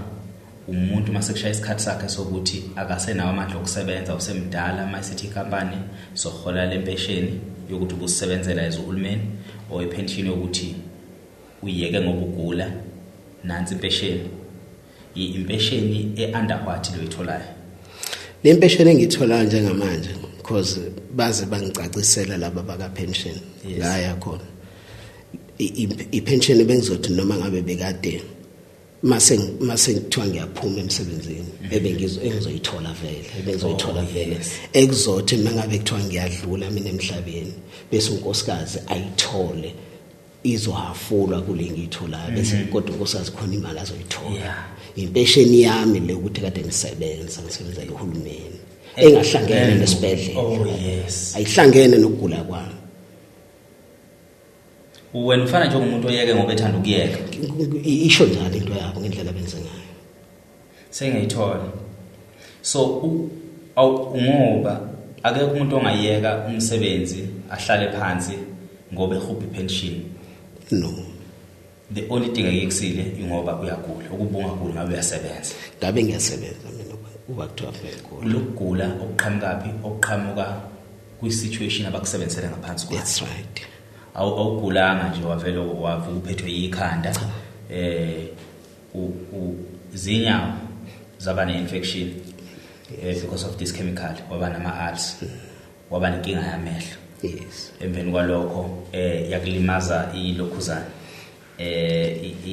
umuntu mase kushaya isikhathi sakhe sokuthi akasenawo amandla okusebenza usemdala masithi icompany sohola le pension yokuthi ubusebenzela ezohulumeni or i-pension yokuthi uyeke ngoba ugula nansi pension impesheni e-under what lo itholayo. Le mpesheni engithola njengamanje because baze bangicacisela laba baka pension ngaya khona i-pension bengizothi noma ngabe bekade mase ngithiwa ngiyaphuma emsebenzini engizoyithola vele ekuzothi mangabe kuthiwa ngiyadlula mina emhlabeni bese unkosikazi ayithole izohafulwa kule ngiyitholayo bese kodwa unkosikazi khona imali azoyithola. Impesheni yami le ukuthi kade ngisebenza uhulumeni engahlangene nesibhedlela. Oh yes. Ayihlangene nokugula kwami. wena ufana nje umuntu oyeke ngoba ethanda ukuyeka isho njalo into yabo ngendlela benze ngayo sengiyithola so ngoba akekho umuntu ongayeka umsebenzi ahlale phansi ngoba ehubha pension no the only thing ayikusile ingoba uyagula ukubunga gula ngabe uyasebenza ngabe ngiyasebenza mina uba kuthiwa ngigula lokugula okuqhamukapi okuqhamuka kwi-situation abakusebenzele ngaphansi kwayo that's right awugulanga nje wavela wavuka uphethwe yikhanda zinyawo zaba ne-infection because of this chemical waba nama-arts waba nenkinga yamehlo yes emveni kwalokho yakulimaza ilokhuzana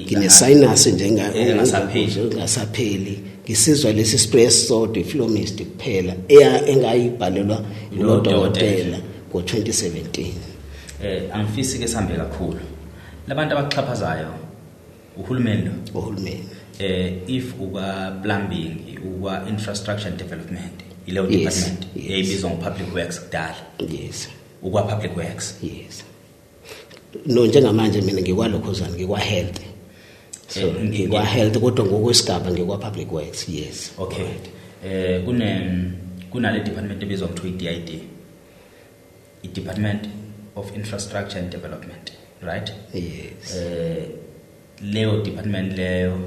ngine-sinus njengasapheli ngisizwa lesi stress sodwa iflomist kuphela engayibhalelwa ilodokotela ngo-2017 angifisi ke sihambe kakhulu labantu abaxhaphazayo uhulumeni if uka plumbing uka infrastructure and development ileyo department eyibizwa ngo-public works kudala yes ukwa public works yes no njengamanje mina ngikwalokhuzana ngikwa-health so ngikwa-health kodwa ngokwesigaba ngikwa-public works yes okay kunale department ebizwa ngokuthiwa i-DID i-Department of Infrastructure and Development right yes leyo department leyo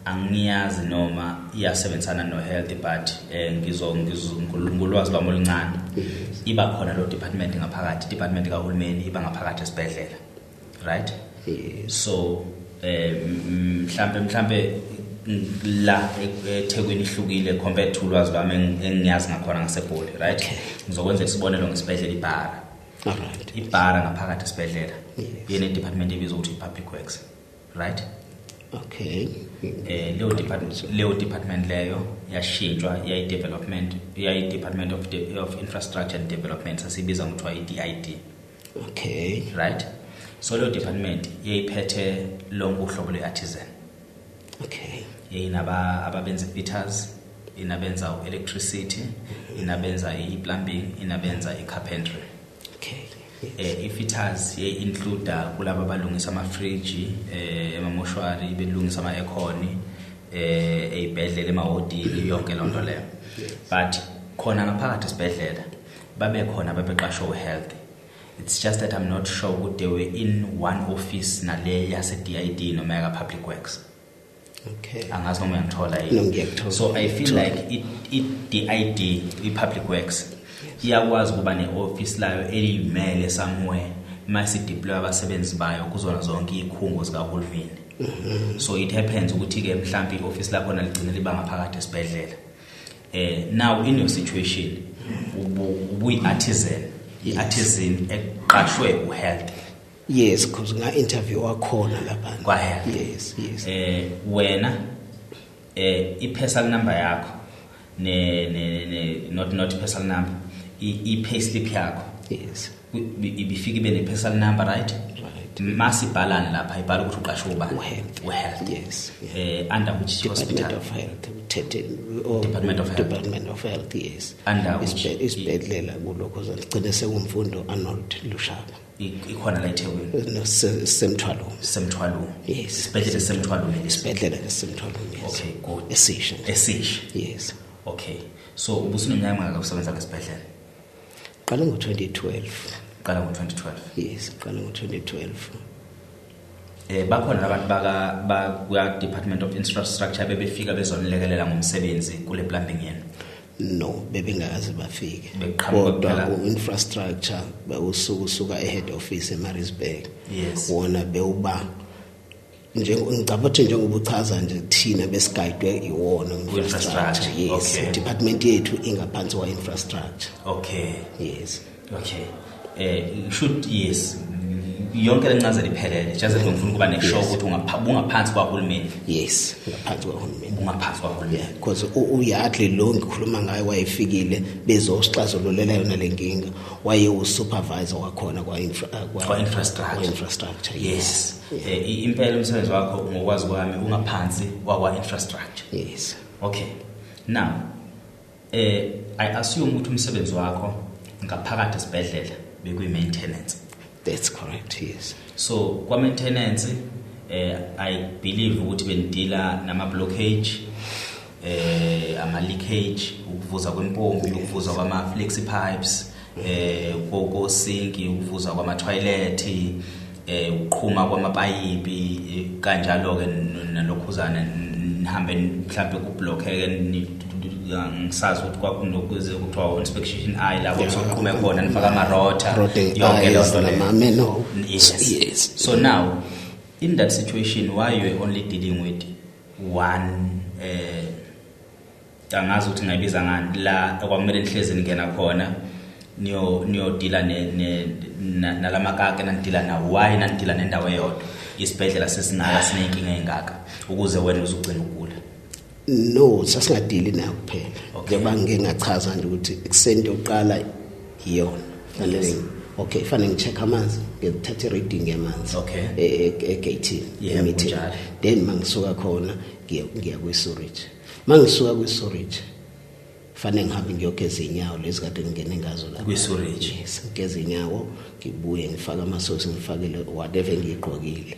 angiyazi noma iyasebenzisana no-health but ngizongolwazi lwami oluncane iba khona lo department ngaphakathi department kahulumeni iba ngaphakathi esibhedlela right so mhlambe la eThekwini ihlukile compared to ulwazi lwami engiyazi ngakhona ngaseBholi right ngizokwenza isibonelo ngesibhedlela iBhara alright iBhara ngaphakathi esibhedlela yene department ebizwa ukuthi public works right okay leyo department leyo yashintshwa yayi-department of infrastructure and development sasibiza ngokuthiwa i-DID okay right so leyo department yayiphethe lonke uhlobo lwe-artisan okay yayinaba ababenza fitters inabenza electricity inabenza i-plumbing inabenza i-carpentry okay i-fitters include kulabo abalungisa ama-fridge emamoshwari belungisa ama-aircon eyibhedlela emahoteli yonke lonto leyo but khona ngaphakathi esibhedlela babe khona babeqashwe uhealth it's just that I'm not sure ukuthi they were in one office nale yase-DID noma yaka-public works okay angazi noma uyangithola yini so I feel like i-DID i-public works iyakwazi kuba ne-office layo eliyimele somewhere masideploy abasebenzi bayo kuzona zonke izikhungo zikahulumeni so it happens ukuthi ke mhlawumbe i-office lakho naligcina liba ngaphakathi esibhedlela now in your situation ubuyi-artisan i-artisan eqashwe uhealth yes because nga-interview wakhona lapha kwahealth yes wena i-personal number yakho not personal number i-payslip yakho yes ibifika ibe ne-personal number right masibhalane lapha ibhala ukuthi uqashwe ubani uhealth yes under which hospital of health Department of Health yes under which isibhedlela kulokho zigcine sekumfundo Arnold Lushaba ikhona la eThekwini semthwalo yes isibhedlela semthwalo okay good esisha yes okay so ubusuneminyaka emangaka usebenza ngesibhedlela qala ngo-2012 yes qala ngo-2012 bakhona abantu baka Department of Infrastructure bebefika bezonilekelela ngomsebenzi kule plumbing yenu no bebengakaze bafike kodwa u-infrastructure bawusuka e-head office eMaritzburg yes wona bewuba ngicabanga njengoba uchaza nje thina besigayidwe iwona infrastructure yes okay. Department yethu ingaphansi kwa infrastructure okay yes okay should yes yonke lencazelo iphelele just ngifuna ukuba neshow ukuthi ungaphansi kwahulumeni yes ngaphansi kwahulumeni ungaphansi kwahulumeni because uyadli lo ngikhuluma ngayo wayefikile bezosixazululela yona lenkinga waye usupervisor wakhona kwa infrastructure yes impela umsebenzi wakho ngokwazi kwami ungaphansi kwa infrastructure yes okay now I assume ukuthi umsebenzi wakho ngaphakathi esibhedlela bekuyi maintenance that's correct yes So kwa maintenance I believe ukuthi bendila nama blockage ama leakage, ukuvuza kwempompi, ukuvuza kwama flexi pipes, koko sink, ukuvuza kwama toilet, uqhuma kwamapayipi kanjalo ke nalokhuzana nihambe mhlawumbe kublockeke ngisazi ukuthi kwakunokuze kuthiwa inspection eye la kuzoqhume khona nifaka ama rota yonke lonto le. Yes. So now in that situation, why you are only dealing with one angazi ukuthi ngayibiza ngani la okwamele nihlezi ngena khona niyo deala nalamakake nandila na why nandila nendawo eyodwa isibhedlela sesinaka sinenkinga engaka ukuze wena uzugcina ukugula? No, sasingadili nayo kuphela. Ngoba ngeke ngachaza nje ukuthi eksenti yoqala iyona. Fanele okay, fanele ngicheck amanzi, ngithathe reading yamanzi. Okay. Egate emeeting. Then mangisuka khona ngiya kwi-storage. Mangisuka kwi-storage fanele ngihambe ngiyogeza inyawo lezi kade ngene ngazo la kwi-storage. Yes, ngigeza inyawo, ngibuye ngifaka amasosi, ngifakele whatever ngiyigqokile.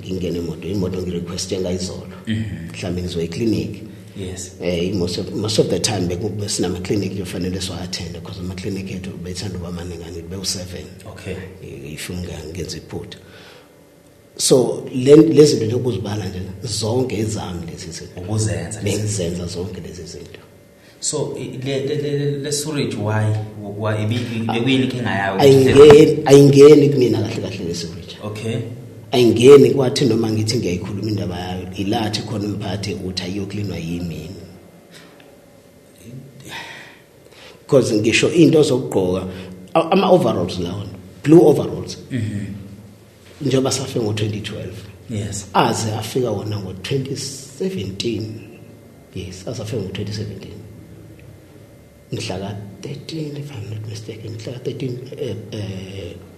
Ngingene imoto ngirequest ngayizolo. Mhlambe ngizoya eclinic. Yes. Most of the time bekube sinama clinic yofanele so attend because ama clinic ethu bethanda uba maningani be 7. Okay. If ngenza iphutha. So lezi zinto okuzibala nje zonke ezami lezi zinto ukuzenza bengizenza zonke lezi zinto. So le storage why ibekuyini inkinga yawo? Ayingeni kumina kahle le storage. Okay. Ayingeni kwathi noma ngithi ngiyayikhuluma indaba yayo ilathi khona umphathi uthi ayoklinwa yimi. Because ngisho into zokugqoka ama overalls lawo blue overalls. Njoba safe ngo2012. Yes. Aze afika wona ngo2017. Yes, asafe ngo2017. Nghlaka 13 if I'm not mistaken. Nghlaka 13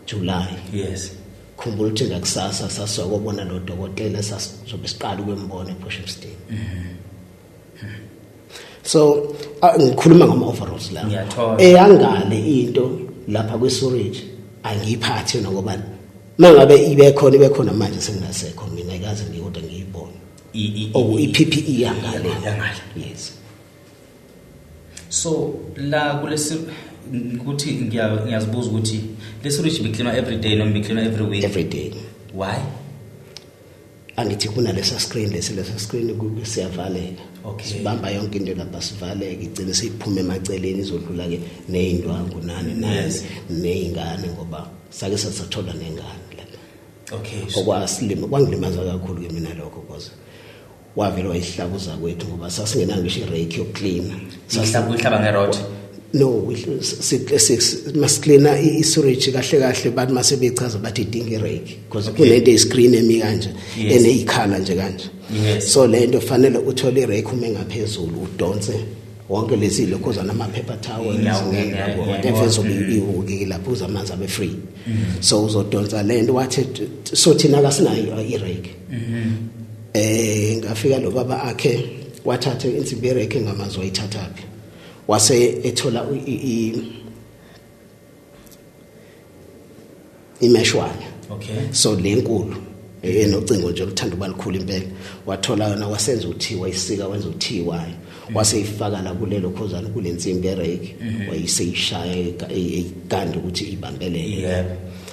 July. Yes. Khumbula ukuthi ngakusasa sasokubona lo dokotela sasobe siqala ukwembona ePortshepstone. So ngikhuluma ngama overalls la. Eyangale into lapha kwe-storage angiyiphathi yona ngoba mangabe ibe khona manje sengasekho mina ikaze ngiyodwa ngiyibona. I-PPE yangale. Yes. So la kulesi ukuthi ngiyazibuza ukuthi le storage be clean every day noma be clean every week? Every day. Why? Angithi kuna lesa screen kube siyavaleka. Okay. Sibamba yonke into lapha sivaleke igcine siyiphume emaceleni izodlula ke nezindwangu nani nezingane ngoba sake sathola nengane lapha. Okay. Okwasilima kwangilimaza kakhulu ke mina lokho because wavela wayihlabuza kwethu ngoba sasingenanga ngisho irake yoclean. Sahlaba ngerod. No, masicleana i-storage kahle bathi mase bechaza bathi idinga irake because kunento escreen emi kanje eneyikhala nje kanje. So lento fanele uthole irake uma ngaphezulu udonse wonke lezi lokho nama paper towels whatever ezobe lapho uzamanzi abe free. So uzodonsa lento wathi so thina kasinayo irake. Ngafika lo baba akhe wathatha insimbi irake ngamanzi wayithathaphi wase ethola imeshwana. Okay. So lenkulu enocingo nje luthanda ubalikhulu impela wathola yona wasenza uthiwa isika wenza uthiwa wase ifaka la kulelo khozana kulensimbi erake wayiseyishaya ikandi ukuthi ibambelele.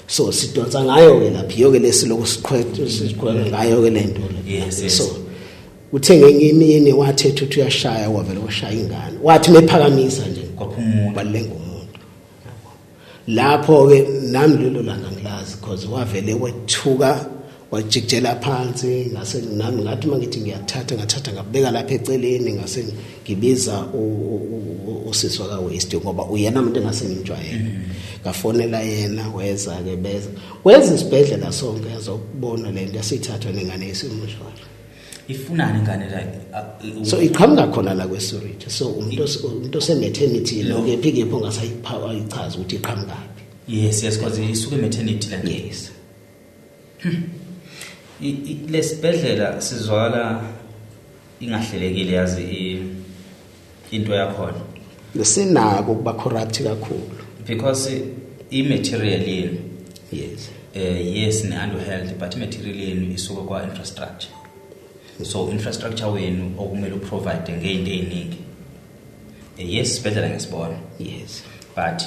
So sidonsa ngayo ke lapha yoke lesiloko sikhwetha ngayo ke lento. Yes. So uthe ngenye imini wathetha ukuthi uyashaya wavela washaya ingane wathi mephakamisa nje kwaphumula balenga umuntu lapho ke nami lelo langa ngilazi because wavele wethuka wajikjela phansi ngase nami ngathi mangithi ngathatha ngabeka lapha eceleni ngase ngibiza usiswa ka waste ngoba uyena umuntu engase ngimjwayele ngafonela yena weza ke weza isibhedlela sonke yazokubona lento yasithathwa nengane yesimshwala. Ifunani ingane la so iqhamuka khona la kwe-storage so umuntu ose-maternity loke phikepho ngasayiphawa ichaza ukuthi iqhamukaphi. Yes because isuke maternity la. Yes. Lesibhedlela sizwakala ingahlelekile yazi into yakhona. Lesinako kuba corrupt kakhulu because i-material yini Yes. Yes ne-annual health but material yenu isuka kwa-infrastructure. So infrastructure wenu okumele uprovide ngey'nto ey'ningi. Yes, sibhedlela ngesibona. Yes. But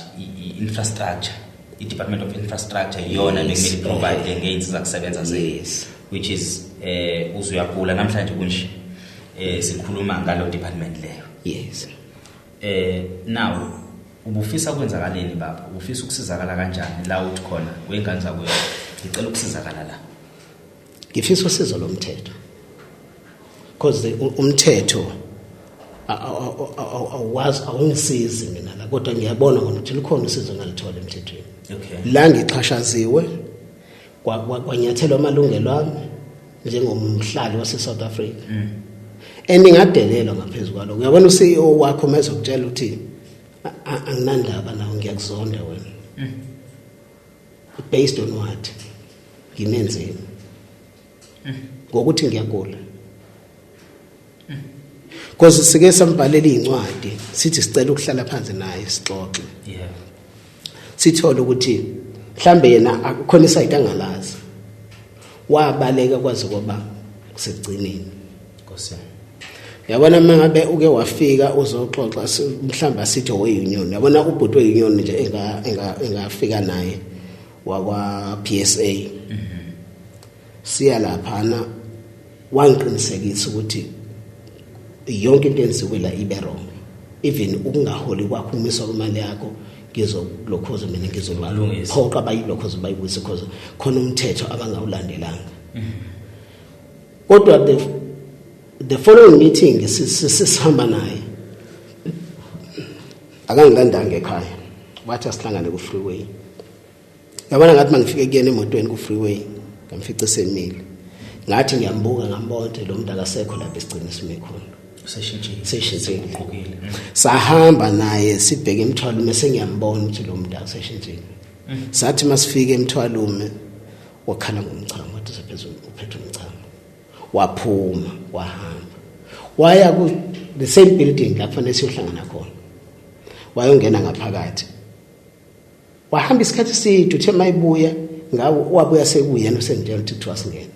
infrastructure, i-Department of Infrastructure yona bekumele provide ngey'nsiza kusebenza Yes. Which is uzuyagula namhlanje kunje sikhuluma ngalo department leyo. Yes. Now ubufisa kwenzakaleni baba? Ubufisa ukusizakala kanjani la uthi khona wengane zakwethu ngicela ukusizakala la? Ngifisa usizo lomthetho. Because umthetho awungisizi mina la kodwa ngiyabona ukuthi likhona usizo ngalithola emthethweni. Okay. La ngixhashaziwe kwanyathelwa amalungelo ami njengomhlali wase South Africa. Eningadelelwa ngaphezulu kwalo. Uyabona uCEO wakho mase ukutshela ukuthi anginandaba nawe ngiyakuzonda wena. Based on what? Ngimenzeni? Ngokuthi ngiyagula. Because sike sambhalela incwadi sithi sicela ukuhlala phansi naye sixoxe. Yeah. Sithola ukuthi mhlambe yena akukhona isayiti angalazi. Wabaleka kwaze kwaba kusegcineni. Nkosi. Yabona mangabe uke wafika uzoxoxa mhlamba sithi we-union. Yabona ubhuti we-union nje engafika naye wakwa PSA. Siya laphana wangiqinisekisa ukuthi yonke into enziwe la ibe wrong. Even ukungaholi kwakho umiswa kwemali yakho ngizokulokhoza mina ngizolungisa. Phoqa bayilokhoza bayibuyise because khona umthetho abangawulandelanga. Kodwa the following meeting sisihamba naye akangilandanga ekhaya wathi asihlangane ku freeway. Yabona ngathi mangifike kuyena emotweni ku freeway ngamfica semile ngathi ngiyambuka ngambona lo muntu akasekho lapha esigcina sime khona seshintshile sahamba naye sibheke eMthwalume sengiyambona ukuthi lo muntu akaseshintshile. Sathi masifike eMthwalume wakhala ngomchamo wathi sephezulu uphethe umchamo waphuma wahamba waya ku the same building lapho fanele siyohlangana khona wayongena ngaphakathi wahamba isikhathi eside uthe mayibuya ngawo wabuya sekuyena usengitshela ukuthi kuthiwa singena.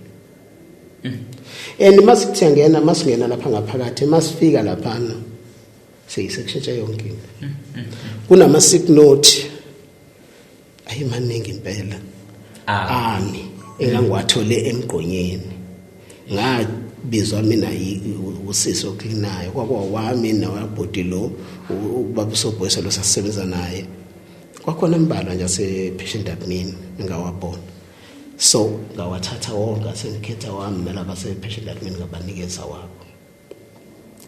Masithe ngena masingena lapha ngaphakathi masifika lapha seyisekushintsha yonke into. Kunama sick note ayimaningi impela ami engangiwathole emgqonyeni. Ngabizwa mina usisi oklinayo kwakwawami nawabhodi lo ubaba sobhoyisa lo sasebenza naye. Kwakhona imbalwa nje ase patient admin ngawabona. So ngawathatha wonke asengikhetha wami nalaba se patient admin ngabanikeza wabo.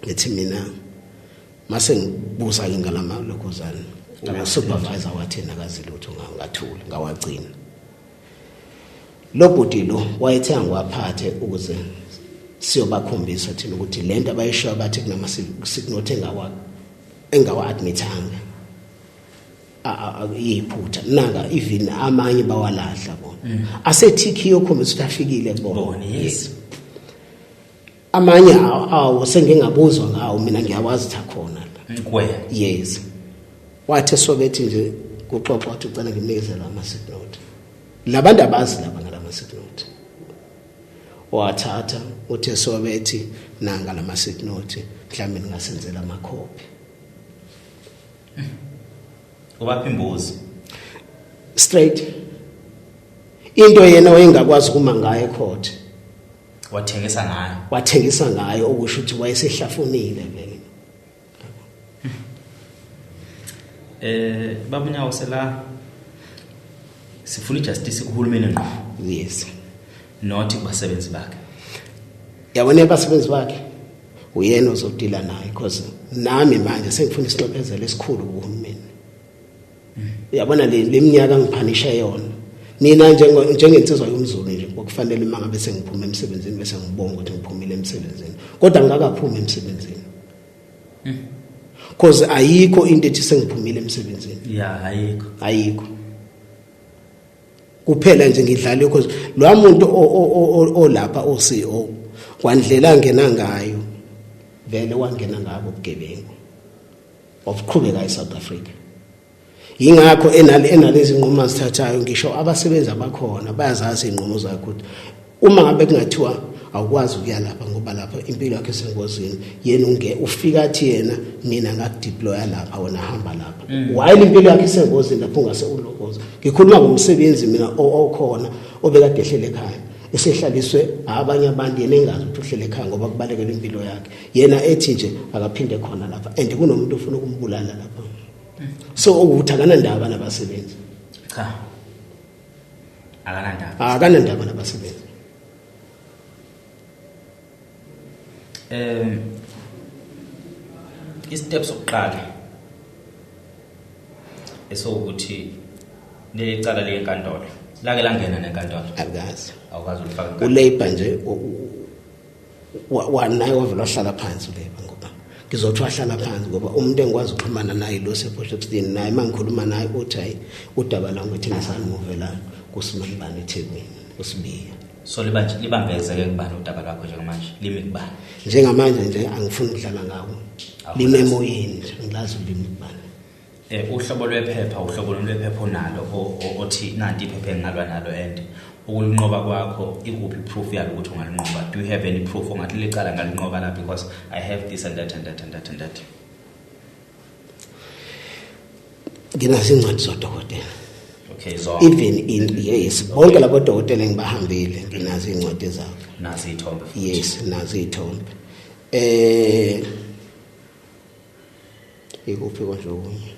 Ngithi mina mase ngibuza ngalama lokhuzana. Supervisor wathi nakazi lutho ngathula ngawagcina. Lo bhodi lo wayethe ngiwaphathe ukuze siyobakhombisa thina ukuthi lento abayisho bathi kunama signothe engawa admithanga iyiphutha nanga even amanye bawalahla bona asethi yokhombisa ukuthi afikile bona. Yes. Amanye awu sengingabuzwa ngawo mina ngiyawazi tha khona la ngwena. Yes. Wathi sobethi nje kuxoxa wathi ucela ngimnikeze la masignothe. Labantu abazi laba ngalama signothe. Wathatha uthe sobethi nanga lama signothe mhlawumbe ningasenzela amakhopi. Ubaphi imbuzi? Straight. Into yena wayengakwazi kuma ngayo ecourt. Wathengisa ngayo okusho ukuthi wayesehlafunile vele. Babunyawo sela sifuna justice kuhulumeni ngqo. Yes. Not kubasebenzi bakhe. Yabona abasebenzi bakhe uyena ozodila naye because nami manje sengifuna isiqophezelo esikhulu kuhulumeni. Uyabona leminyaka ngiphanisha yona. Mina njengensizwa yomZulu nje okufanele mangabe sengiphuma emsebenzini bese ngibonga ukuthi ngiphumile emsebenzini. Kodwa ngakaphuma emsebenzini. Because ayikho into ethi sengiphumile emsebenzini. Yeah, ayikho. Kuphela nje ngidlala because lo muntu olapha oCEO kwandlela ngena ngayo vele wangena ngabo ubugebengu of qhubeka eSouth Africa. Yingakho enalezi inqumo azithathayo ngisho abasebenzi abakhona bayazazi inqumo zakho ukuthi uma ngabe kungathiwa awukwazi ukuya lapha ngoba lapha impilo yakhe sengozini yena ufika athi yena mina ngakudeploya lapha wena hamba lapha while impilo yakhe sengozini lapho ungase ulokoza ngikhuluma ngomsebenzi mina okhona obekade ehlele ekhaya esehlaliswe abanye abantu yena engazi ukuthi uhlele ekhaya ngoba kubalekela impilo yakhe yena ethi nje akaphinde khona lapha and kunomuntu ofuna ukumbulala lapha so ukuthi akanandaba nabasebenzi cha akanandaba nabasebenzi isteps sokuqala esokuthi lecala lenkantolo lake langena nenkantolo akazi awukazi ulifaka uLabor nje wanaye wavela wahlala phansi uLabor ngoba ngizothi wahlala phansi ngoba umuntu engikwazi ukuxhumana naye lo sePortshepstone naye mangikhuluma naye uthi hayi udaba la ngokuthi nisanuvela kuSimanibani eThekwini uSibiya so libambezeke kubani udaba lwakho njengamanje limi kubani njengamanje nje angifuni ukudlala ngawo lime emoyeni nje ngilazi ulimi kubani uhlobo lwephepha onalo othi nanti iphepha engalwa nalo and ukulunqoba kwakho ikuphi proof yalo ukuthi ungalinqoba do you have any proof ongathi licala ngalinqoba la because I have this and that and that and that and that nginazo incwadi zodokotela okay so even in yes bonke labo dokotela engibahambile nginazo incwadi zabo nazi ithombe yes nazi ithombe ikuphi konje okunye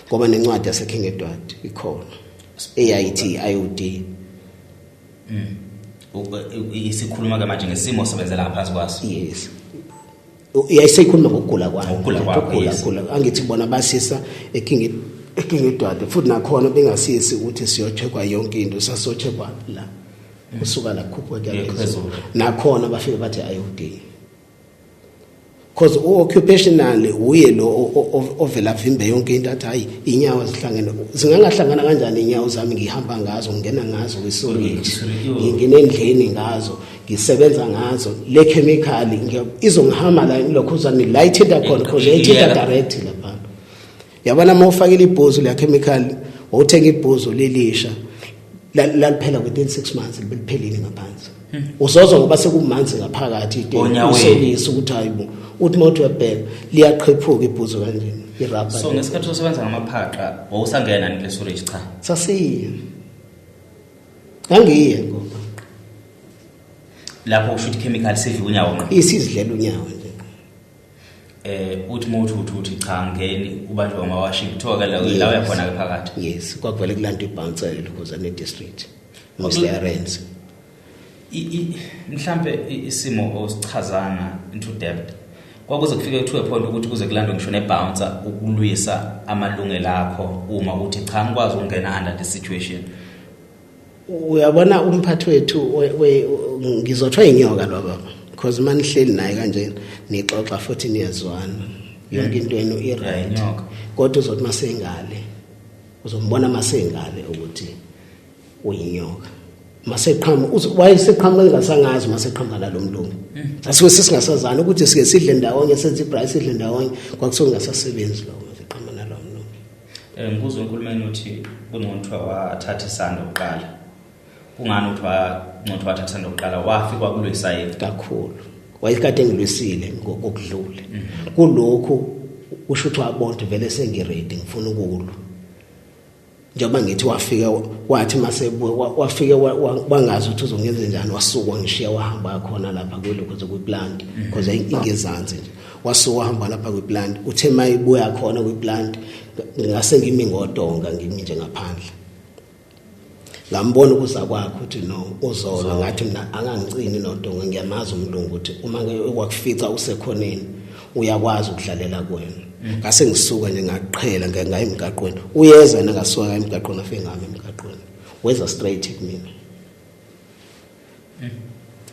ngoba nencwadi yaseKing Edward ikhona AIT IOD isikhuluma ke manje ngesimo osebenzela ngaphansi kwaso yes uyayisekhuluma ngokugula kwakhe ukugula angithi bona basisa eKing Edward futhi nakhona bengasisi ukuthi siyocheckwa yonke into sasocheckwa la kusuka la khupho phezulu nakhona bafike bathi IOD because occupationally uye lo ovela vimbe yonke into athi hayi inyawo zihlangene zingangahlangana kanjani inyawo zami ngihamba ngazo ngena ngazo kwisolid ngingena endleni ngazo ngisebenza ngazo le chemical izongihama la lokho uzani lighted khona because lighted direct lapha yabona mawufakile ibhozo le chemical uthenga ibhozo lelisha laliphela within 6 months libeliphelile ngaphansi uzozwa ngoba sekumanzi ngaphakathi usebenzisa ukuthi hayibo uthi mawuthi webheka liyaqhephuka ibhuzo kanjeni irubber so ngesikhathi usebenza ngamaphaqa wawusangena nile storage cha sasiye ngiye ngoba lapho ushuthi chemical sedle unyawo ngqa isizidlela unyawo nje uthi mawuthi uthi cha ngeni ubantu bamawashi kuthoka la uyakhona ke phakathi yes kwavele kulanda ibouncele ukuze ne district mostly arrange mhlambe isimo osichazana into depth kwakuze kufike to a point ukuthi kuze kulandwe ngisho nebouncer ukulwisa amalungelo akho uma uthi cha ngikwazi ukungena under the situation uyabona umphathi wethu ngizothwa inyoka lo baba because manihleli naye kanje nixoxa 14 years one yonke into eno iright kodwa uzothi masengale uzombona masengale ukuthi uyinyoka maseqhamu wayeseqhamu engasangazi maseqhamu la lomlungu asiwe sisingasazana ukuthi sike sidle ndawonye senze iprice sidle ndawonye kwakusengasasebenzi lo maseqhamu la lomlungu ngikuzwe enkulumeni uthi kungothwa wathatha isando oqala kungani uthi wanqotha wathatha isando oqala wafika kulwesayini kakhulu wayekade ngilwisile ngokudlule kulokho usho ukuthi wabonke vele sengiready ngifuna ukulwa njengoba ngithi wafika wathi wafika wangazi ukuthi uzongenza njani wasuka ngishiya wahamba khona lapha kwelokho zokuplant because ingezansi nje wasuka wahamba lapha kwiplant uthe mayibuya khona kwiplant ngase ngimi ngodonga ngimi nje ngaphandle ngambona ukuza kwakhe ukuthi no uzola ngathi mina angangicini nodonga ngiyamaza umlungu ukuthi uma wakufica usekhoneni uyakwazi ukudlalela kwena ngase ngisuka nje ngaqhela ngayi emgaqweni uyeza yena ngasuka emgaqweni afike ngami emgaqweni weza straight kumina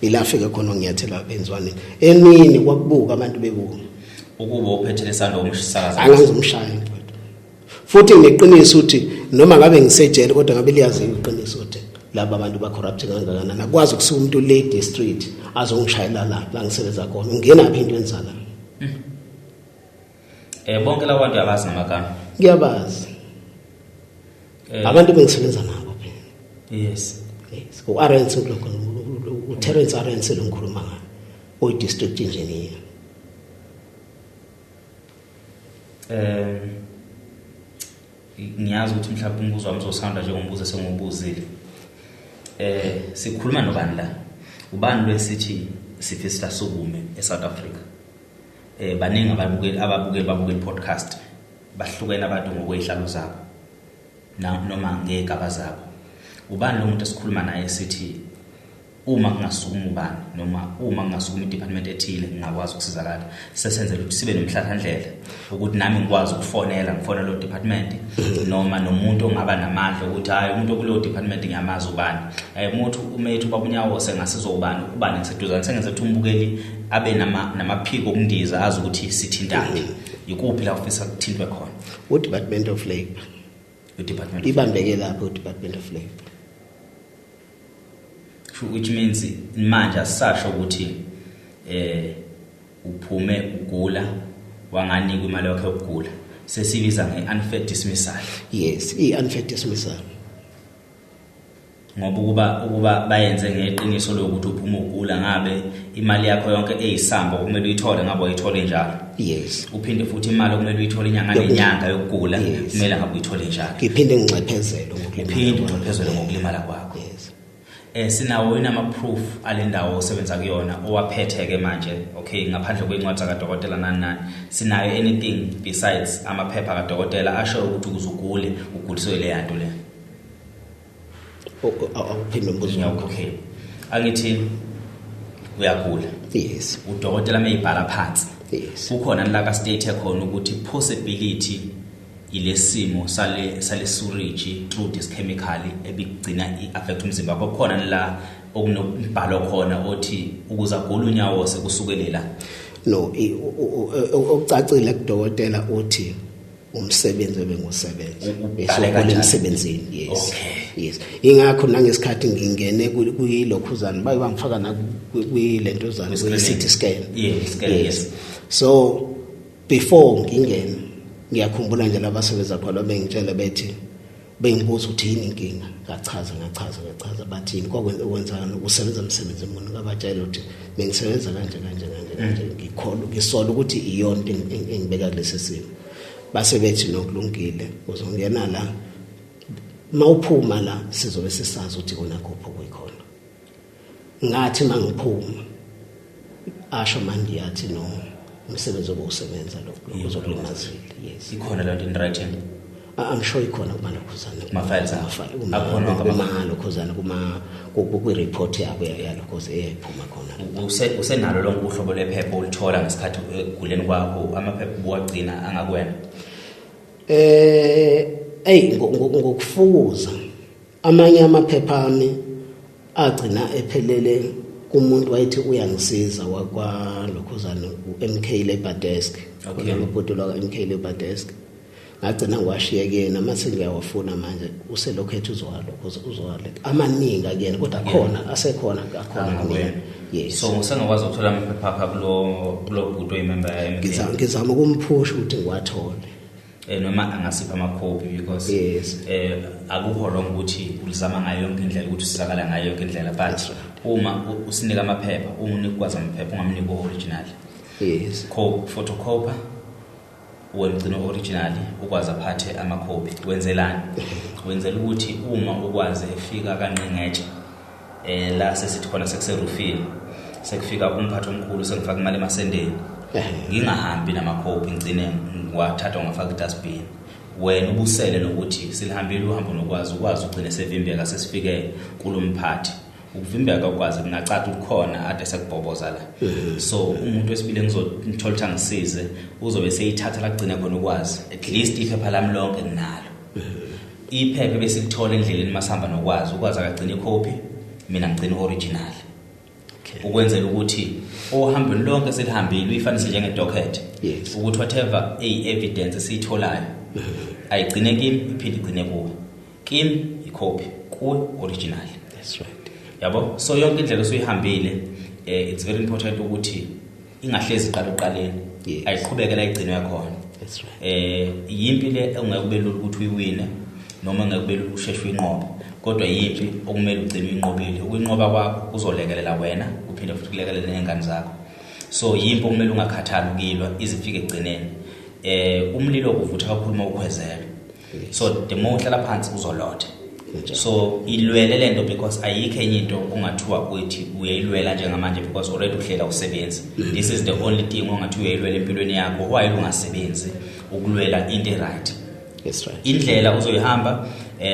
ilafika khona ngiyathela benzwane emini kwakubuka abantu bebuka ukuba uphethe lesando umsakaza angazumshaya futhi ngeqiniso ukuthi noma ngabe ngisejele kodwa ngabe liyazi iqiniso ukuthi laba abantu ba corrupt kangakanani akwazi ukusuka umuntu late street azongishayela la ngisebenza khona ungena phi into enzala bonke la bantu yabazi ngamagama. Ngiyabazi. Abantu bengisebenza nabo phela. Yes. Yes. uArens uTerence Arens lo ngikhuluma ngayo. Oy district engineer. Ngiyazi ukuthi mhlawumbe umbuzo wami uzosanda njengombuzo esengubuzile. Sikhuluma nobani la? Ubani lesithi sifisa sukume eSouth Africa. Baningi ababukeli podcast. Bahlukene abantu ngokwehlalo zabo. Noma ngegaba zabo. Ubani lo muntu esikhuluma naye sithi uma kungasukuma ubani noma uma kungasukuma idepartment ethile ngingakwazi ukusizakala sesenzele ukuthi sibe nomhlahlandlela ukuthi nami ngikwazi ukufonela lo department noma nomuntu ongaba namandla ukuthi hayi umuntu okulo department ngiyamazi ubani umuntu umethu babunyawo sengasizo ubani ngiseduzane sengenze ukuthi umbukeli abe namaphiko okundiza azi ukuthi sithintane ikuphi la office akuthintwe khona uDepartment of Labor ibambeke lapho uDepartment of Labor, which means manje asasho ukuthi uphume ugula wanganika imali yakhe yokugula sesibiza ngeunfair dismissal. Yes, iunfair dismissal. Ngoba ukuba bayenze ngeqiniso lokuthi uphuma ugula ngabe imali yakho yonke eyisamba kumele uyithole ngabe uyithole njalo. Yes. Uphinde futhi imali okumele uyithole inyanga nenyanga yokugula kumele ngabe uyithole njalo. Iphinde ngicephezelo ngokulimala kwakho. Yes. Sinawo inama-proof alendawo osebenza kuyona owaphethe-ke manje okay ngaphandle kwencwadi kadokotela nani sinayo anything besides amaphepha kadokotela asho ukuthi ukuzugule uguliswe le yanto le awuphinde umbuzo wakho. Okay angithi uyagula. Yes. Udokotela meyibhala phansi. Yes. Kukhona la ka state khona ukuthi possibility ilesimo sale sewage through this chemical ebigcina iaffect umzimba wakho khona la okunombhalo khona othi ukuza gula unyawo sekusukelela. No, okucacile kudokotela uthi umsebenzi bengusebenza ubhaleka emsebenzini. Yes. Okay. Yes. Ingakho nangesikhathi ngingene kuyilokhuzana baye bangifaka na kwilentozana kwi-CT scan. Yes. So before ngingena ngiyakhumbula nje labasebenza khona bengitshela bethi bengibuza ukuthi yini inkinga ngachaza bathi kwenzana usebenza umsebenzi umuntu ngabatshela ukuthi bengisebenza kanje ngisola ukuthi iyonto engibeka kulesi simo base bethi nokulungile uzongena la mawuphuma la sizobe sisazi ukuthi kona kupho kuyikhona ngathi mangiphuma asho manje yathi no umsebenzi obusebenza lokho uzokulimazile. Yes. Ikhona lento in writing. I'm sure ikhona kumalokhuzana kuma-files akhona kumalokhuzana ku-report yabo yalokho eyayiphuma khona. Usenalo lonke uhlobo lwephepha olithola ngesikhathi eguleni kwakho amaphepha buwagcina angakwena? Ngokufukuza amanye amaphepha ami agcina ephelele kumuntu wayethi uyangisiza wakwalokhuzana uMK Labor Desk. Okay. Ngophotola kaMK Labor Desk. Ngagcina ngiwashiyeke namase ngiyawafuna manje uselokhethe uzowale amaningi akuyena kodwa khona asekhona akhona kumina. Yes. So usengakwazi ukuthola amaphepha kulo bhuto imember ya ngizama ukumphusha ukuthi ngiwathole. Noma angasipha amakhophi because yes. Akukho wrong ukuthi ulizama ngayo yonke indlela ukuthi usizakala ngayo yonke indlela but uma usinika amaphepha unikwazi amaphepha ungamnika original. Yes. Photocopy wengcina original ukwazi aphathe amakhophi wenzelani wenzela ukuthi uma ukwazi efika kanqengetshe la sesithi khona sekuserufini sekufika umphathi omkhulu sengifaka imali emasendeni ngingahambi namakhophi ngicine ngiwathatha ngafaka idustbin wena ubusele nokuthi silihambile uhambo nokwazi ugcine sevimbeka sesifike kulomphathi ukuvimbeka ukwazi kungacaca ukukhona ade sekubhoboza la. So umuntu wesibili ngizothola ukuthi angisize uzobe seyithatha la kugcina khona ukwazi at least iphepha lami lonke nginalo. Iphepha bese lithola endleleni masihamba nokwazi akagcina icopy mina ngicina original. Ukwenzela ukuthi ohambeni lonke selihambile uyifanise njenge docket. Yes. Ukuthi whatever evidence esiyitholayo ayigcine kimi iphinde igcine kuwe. Kimi icopy ku original. That's right. Yabo so yonke indlela osuyihambile it's very important ukuthi ingahlezi iqala eqaleni ayiqhubeke la igcinwe khona. That's right. Yimpi le ongeke kube lula ukuthi uyiwine noma ngeke kube lula usheshe uyinqobe kodwa yimpi okumele ugcine uyinqobile ukuyinqoba kwakho kuzolekelela wena uphinde futhi kulekelele nezingane zakho so yimpi okumele ungakhathali ukilwa izifike egcineni umlilo kuvutha kakhulu uma ukhwezela so the more uhlala phansi uzolotha so ilwele lento because ayikho enye into ongathiwa uthi uyayilwela njengamanje because already uhlela usebenzi this is the only thing ongathi uyayilwela empilweni yakho why ungasebenzi ukulwela into right. That's right. Indlela uzoyihamba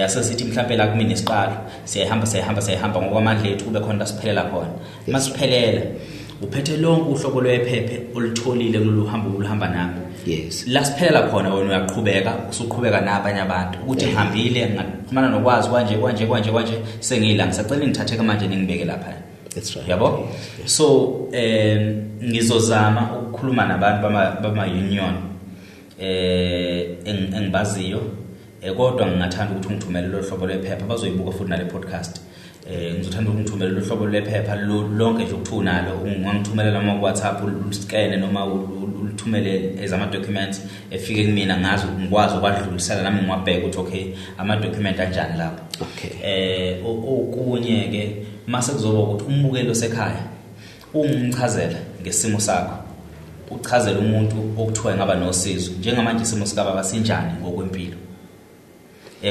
asesithi mhlawumbe la kumini isiqalo siyahamba ngokwamandla ethu kube khona siphelela khona masiphelela uphethe lonke uhlobo lwephephe olitholile kulolu hambo uluhamba nami yes la siphelela khona wena uyaqhubeka usuqhubeka nabanye abantu ukuthi ngihambile ngaxhumana nokwazi kanje sengila ngisacela ngithathe manje ningibeke lapha. That's right. Yabo so ngizozama ukukhuluma nabantu bama union engibaziyo kodwa ngingathanda ukuthi ungithumele lo hlobo lwephepha bazoyibuka futhi nale podcast ngizothanda ukungithumela lo hlobo lwephepha lonke nje ukuthunalo ungangithumelela ama WhatsApp uliscan noma ulithumele ezama documents efike kumina ngazi ngikwazi ukwadlulisela nami ngwabheka ukuthi okay ama document kanjani lapho okay okunye ke mase kuzoba ukuthi umbukelo sekhaya ungimchazela ngesimo sakho uchazela umuntu okuthiwa ngaba nosizo njengamanje isimo sikababa sinjani ngokwempilo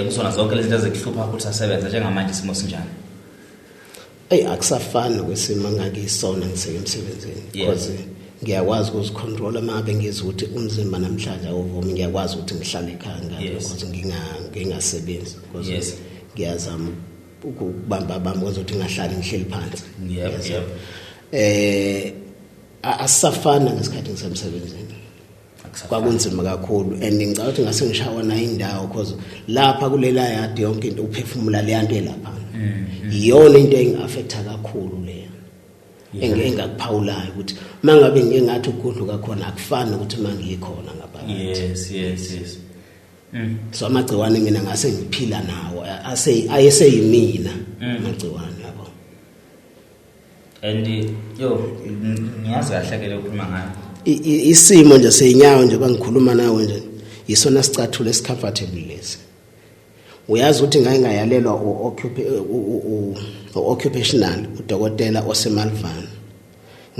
kusona zonke lezi zinto ezikuhlupha ukuthi asebenza njengamanje isimo sinjani akusafani kwesimo ngakisona ngisemsebenzini because ngiyakwazi ukuzicontrola mabe ngizwe ukuthi umzimba namhlanje awuvumi ngiyakwazi ukuthi ngihlale ekhaya because ngingasebenzi because ngiyazama ukubamba bami ukuthi ngahlali ngihleli phansi asafana ngesikhathi ngisemsebenzini kwakunzima kakhulu and ngicabanga ukuthi ngase ngishawa na indawo because lapha kulela yadi yonke into uphefumula le yanto elapha iyona into engaffecta kakhulu leyo engakuphawulayo ukuthi mangabe ngingathi ukudluka khona akufani ukuthi mangiyikhona ngaphakathi yes so amagciwane mina ngase ngiphila nawo ayeseyimina amagciwane yabo and ngiyazi kahle ke lokukhuluma ngayo isimo nje seyinyawo nje bangikhuluma nawe nje isona sicathule esicomfortable lesi uyazi ukuthi ngayalelwa occupational udokotela oseMalvan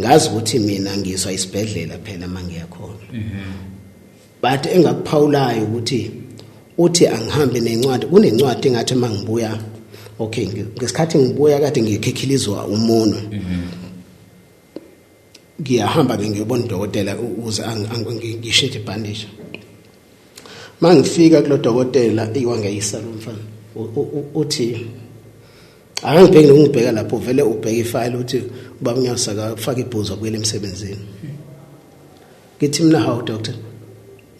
ngazi ukuthi mina ngizwa isibedlela phela mangiyakhona but engakuphawulayo ukuthi uthi angihambe nencwadi kunencwadi engathi mangibuya okay ngesikhathi ngibuya kade ngikhikhilizwa umunwe ngiyahamba ngiyobona udokotela ukuze ngishintshe ibhandisha mangifika kulo dokotela iwangeyisa lo mfana uthi angibheke ngibheka lapho vele ubheka ifile uthi ubaba Nyasa kafaka ibhuzo kuyele emsebenzini ngithi mina how doctor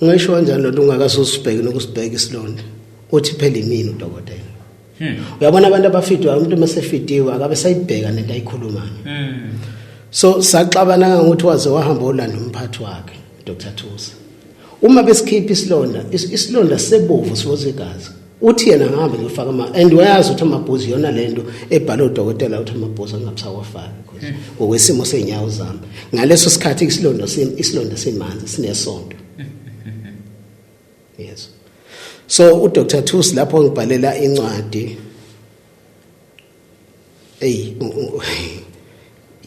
ngisho kanjani lo ungakasosibheke nokusibheka isilonda uthi phela imini udokotela uyabona abantu abafitwa umuntu masefitiwe akabe sayibheka nento ayikhulumayo so saxabana ngokuthi waze wahamba olanda umphathi wakhe Dr. Thusi uma besikhipha isilonda sebovu siwoze igazi uthi yena ngahambe ngifaka and wayazi ukuthi amabhuzi yona lento ebhala udokotela ukuthi amabhuzi angabusawafaka because ngokwesimo senyawo zami ngaleso sikhathi isilonda semanzi sinesonto yes so uDr. Thusi lapho ngibhalela incwadi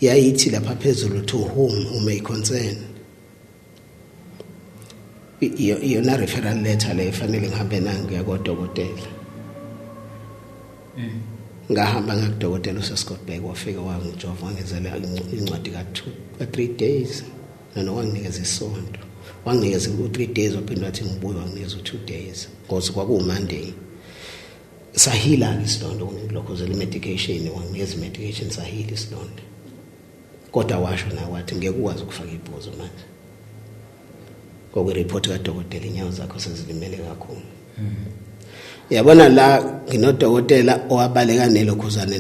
yayithi lapha phezulu to whom who may concern iyona referral letter le fanele ngihambe nangiya kodokotela ngahamba ngakudokotela uScott wafika wangijova wangezela incwadi ka3 days wanginikeza isonto wanginikeza u3 days waphinda wathi ngibuye wanginikeza u2 days ngoba kwaku Monday sahila isilonda ngilokuzela medication wanginikeza medication sahila isilonda kodwa washo na wathi ngeke ukwazi ukufaka ibhuzo manje ngoku report kadokotela inyawo zakho sezilimele kakhulu yabona la nginodokotela owabaleka nelokhuzane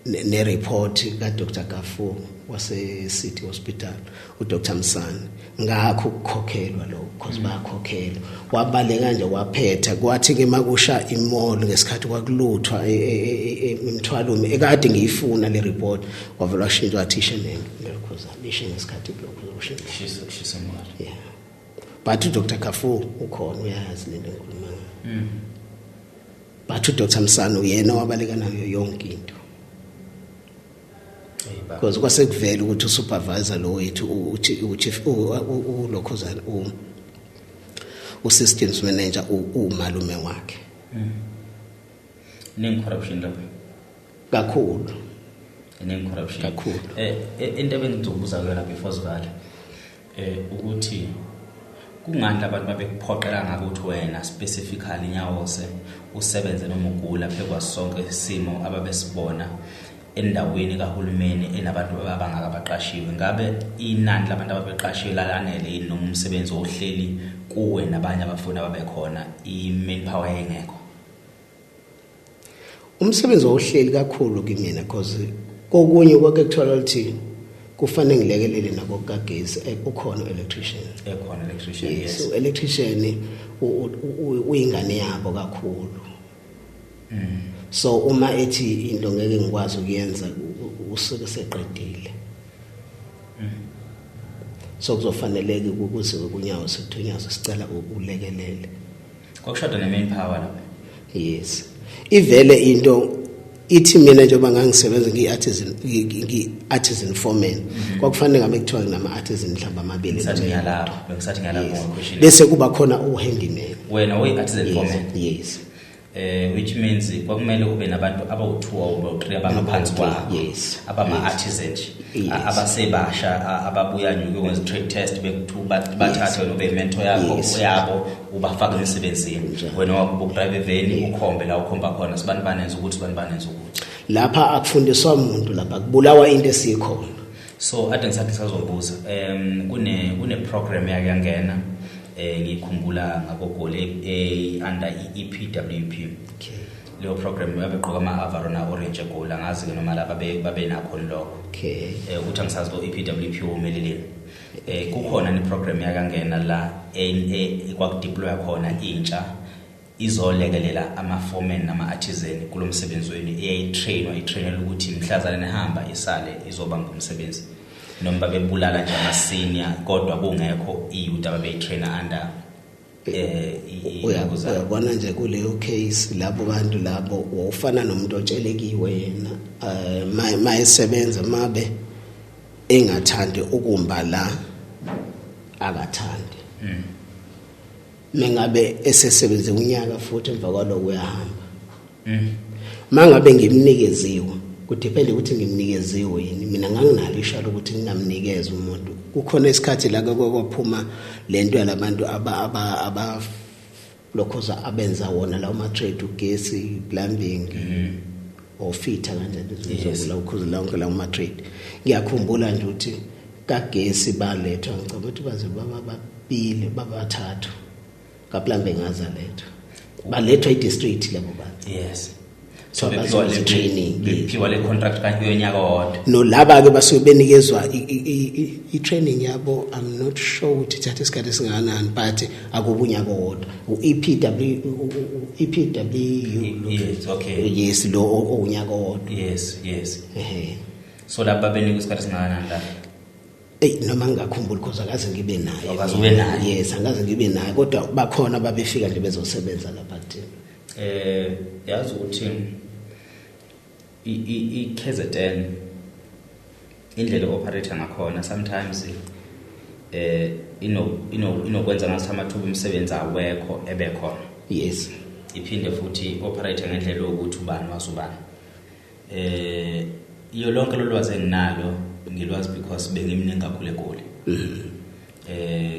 ne report ka Dr. Gafu wase City Hospital uDr. Msani ngakho ukukhokhelwa lo because bayakhokhelwa wabaleka nje waphetha kwathi ke makusha imall ngesikhathi kwakuluthwa imthwalo ekade ngiyifuna le report wavela shintshwa athisha nento because abishe ngesikhathi lokho kushintsha she's yeah but Dr. Kafu ukhona uyazi lento engikhuluma ngayo. But Dr. Msana uyena wabaleka nayo yonke into. Because kwasekuvela ukuthi usupervisor lo wethu uchief ulokhuzana systems manager umalume wakhe. Name corruption lapho. Kakhulu. Name corruption. Kakhulu. Into ebengizobuza kuyona before sivale. Ukuthi kungani abantu babekuphoqela ngako ukuthi wena specifically Nyawose usebenze noma ugula phekwa sonke isimo ababesibona endaweni kahulumeni enabantu abangaka baqashiwe. Ngabe inani labantu ababeqashiwe lalanele noma umsebenzi ohleli kuwe nabanye abafuna babekhona i-manpower engekho? Umsebenzi ohleli kakhulu kimina because kokunye kwake kuthola ukuthi kufanele ngilekelele nako kagesi ukhona electrician. Ekhona electrician. Yes. So electrician uyingane yabo kakhulu. So uma ethi into ngeke ngikwazi ukuyenza usuke seqedile. So kuzofaneleke ukuze kunyawo sekuthunyazo sicela ulekelele. Kokushoda ne-manpower lapho. Yes. Ivele into ithi mina njengoba ngangisebenza ngi-artisan foreman kwakufanele ngabe kuthiwa ngama-artisan mhlawumbe amabili bengisathi ngiyalapho bese kuba khona uhandyman. Wena uyi-artisan foreman? Yes. Which means kwakumele ube nabantu abawu-2 or 3 abangaphansi kwabo. Yes. Abama-artisan abasebasha ababuya nje ukwenza trade test bathathe wena ube mentor yabo ubafaka emsebenzini. Wena wakudrive eveni ukhombe la ukhomba khona sibani banenza ukuthi lapha akufundiswa umuntu lapha kubulawa into esikhona. So ade ngisathi sazobuza kune program yakangena ngikhumbula ngakogole under EPWP. Okay. Leyo program babegqoka ama-avarona orange gola ngazi ke noma laba babe nakho lokho. Okay. Ukuthi angisazi lo EPWP umeleleni. Kukhona ni program yakangena la kwakudeploya khona intsha izolekelela ama-foreman nama-artisan kulomsebenzi wenu itrainela ukuthi mhlazana nehamba isale izobamba umsebenzi noma babebulala nje ama-senior kodwa kungekho iyouth ababeyitraina under uyabona nje kuleyo case labo bantu labo ufana nomuntu otshelekiwe yena mayesebenza mabe engathandi ukumba la akathandi. Mengabe esesebenze unyaka futhi emva kwaloko uyahamba. Mangabe ngimnikeziwe kudepende ukuthi ngimnikeziwe yini. Mina nganginalo ishalo ukuthi ngingamnikeza umuntu. Kukhona isikhathi la kwaphuma lento yalabantu aba lokhoza abenza wona lawo ma-trade ugesi plumbing ofitha kanjalo izokula ukhuza lonke lawo ma-trade. Ngiyakhumbula nje ukuthi kagesi balethwa ngicabanga ukuthi baze bababili babathathu kaplambe ngaza letho balethwa i-district labo bantu. Yes. So bazoba training bephiwa le contract kanyonyaka wodwa no laba ke basuke benikezwa i-training yabo. I'm not sure ukuthi thatha isikhathi esingakanani but akubunyaka wodwa u-EPW. Yes, okay. Yes, lo unyaka wodwa. Yes. So laba benikwa isikhathi esingakanani la? Noma ngakhumbula because akaze ngibe naye. Akaze ube naye? Yes, angaze ngibe naye kodwa bakhona babefika nje bezosebenza lapha kuthina. Yazi ukuthi i-KZN indlela operator ngakhona sometimes inokwenza ngathi amathuba omsebenzi awekho ebekhona. Yes. Iphinde futhi operator ngendlela ukuthi ubani wasubani. Iyo lonke lolwazi enginalo ngilwazi because bengimningi kakhulu eGoli.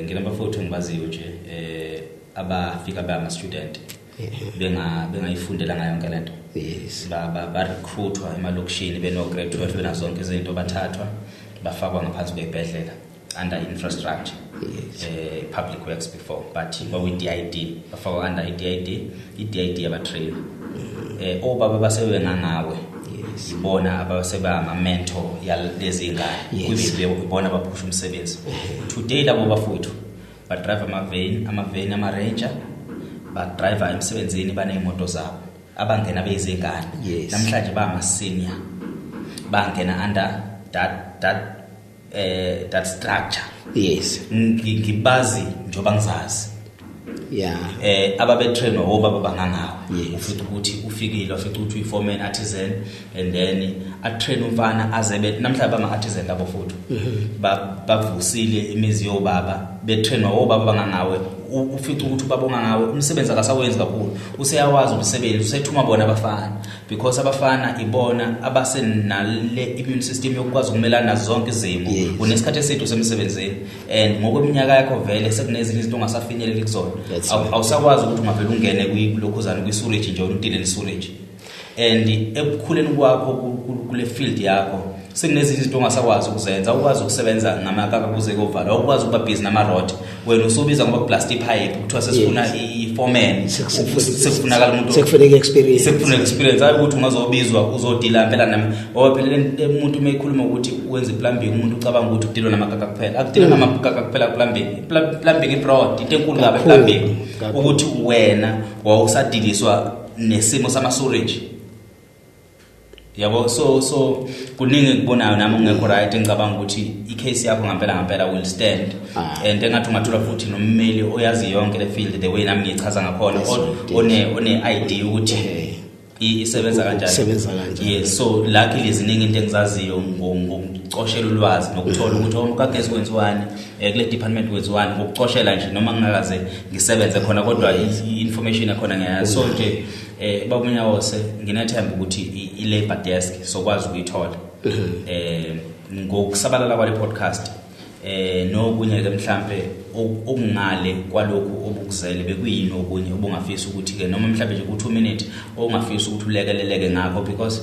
Nginamba futhi ngibaziyo nje abafika ba student bengayifundela ngayo yonke lento. Yes. Ba recruitwa emalokishini beno grade 12 bena zonke izinto bathathwa bafakwa ngaphansi kwebhedlela under infrastructure. Yes. Public works before but with DID bafakwa under DID yabatrain. Obaba basebenza ngawe. Ibona abaseba ama mentor yalezi ngane kuyibe ubona baphusha umsebenzi. Today labo bafuthu ba drive ama-van ama-ranger ba driver emsebenzini baneimoto zabo abangena bezingane namhlanje ba ama senior bangena under that that structure. Yes. Ngibazi njoba ngizazi. Yeah. Ababe trainwa obaba bangangawe. Yes. Ufithi ukuthi ufikile wafica ukuthi uyiforeman artisan and then atrain umfana azebe namhlanje ama artisan labo futhi. Bavusile imizi yobaba betrainwa obaba bangangawe. Ufithi ukuthi ubabonga ngawe umsebenzi akasawenzi kakhulu. Useyawazi umsebenzi usethuma bona abafana because abafana ibona abasenale immune system yokwazi ukumelana nazo zonke izimo. Unesikhathi eside usemsebenzini and ngokweminyaka yakho vele sekunezinye izinto ongasafinyeleli kuzona. Awusakwazi ukuthi ungavela ungene kulokhuzana kwisurage nje unutile nesurage. And ekukhuleni kwakho kule field yakho sekunezinye izinto ongasakwazi ukuzenza, ukwazi ukusebenza ngamakaka kuze kovala, ukwazi ukuba busy nama rod. Wena usubiza ngoba plastic pipe kuthiwa sesifuna i-foreman, sekufunakala umuntu sekufuneka experience. Sekufuna experience hayi ukuthi ungazobizwa uzodila phela nami phela umuntu meyikhuluma ukuthi wenza plumbing umuntu ucabanga ukuthi udilwa namakaka kuphela. Akudilwa namakaka kuphela plumbing ibroad into enkulu ngabe plumbing ukuthi wena wawusadiliswa nesimo sama storage. Yabo so kuningi kubonayo nami ungekho right ngicabanga ukuthi icase yakho ngempela will stand and engathi ungathola futhi nommeli oyazi yonke le field the way nami ngichaza ngakhona one ID ukuthi isebenza kanjani. Yes, so luckily iziningi into engizaziyo ngokucoshela ulwazi nokuthola ukuthi omkagesi kwenziwani kule department kwenziwani ngokucoshela nje noma ngingakaze ngisebenze khona kodwa information yakhona ngiyazi. So nje babunyawose nginethemba ukuthi i-labor desk sokwazi ukuyithola ngokusabalala kwale podcast nokunye ke mhlambe okungale kwalokhu obukuzele bekuyini okunye obungafisa ukuthi ke noma mhlambe nje ku2 minutes ongafisa ukuthi ulekeleleke ngakho because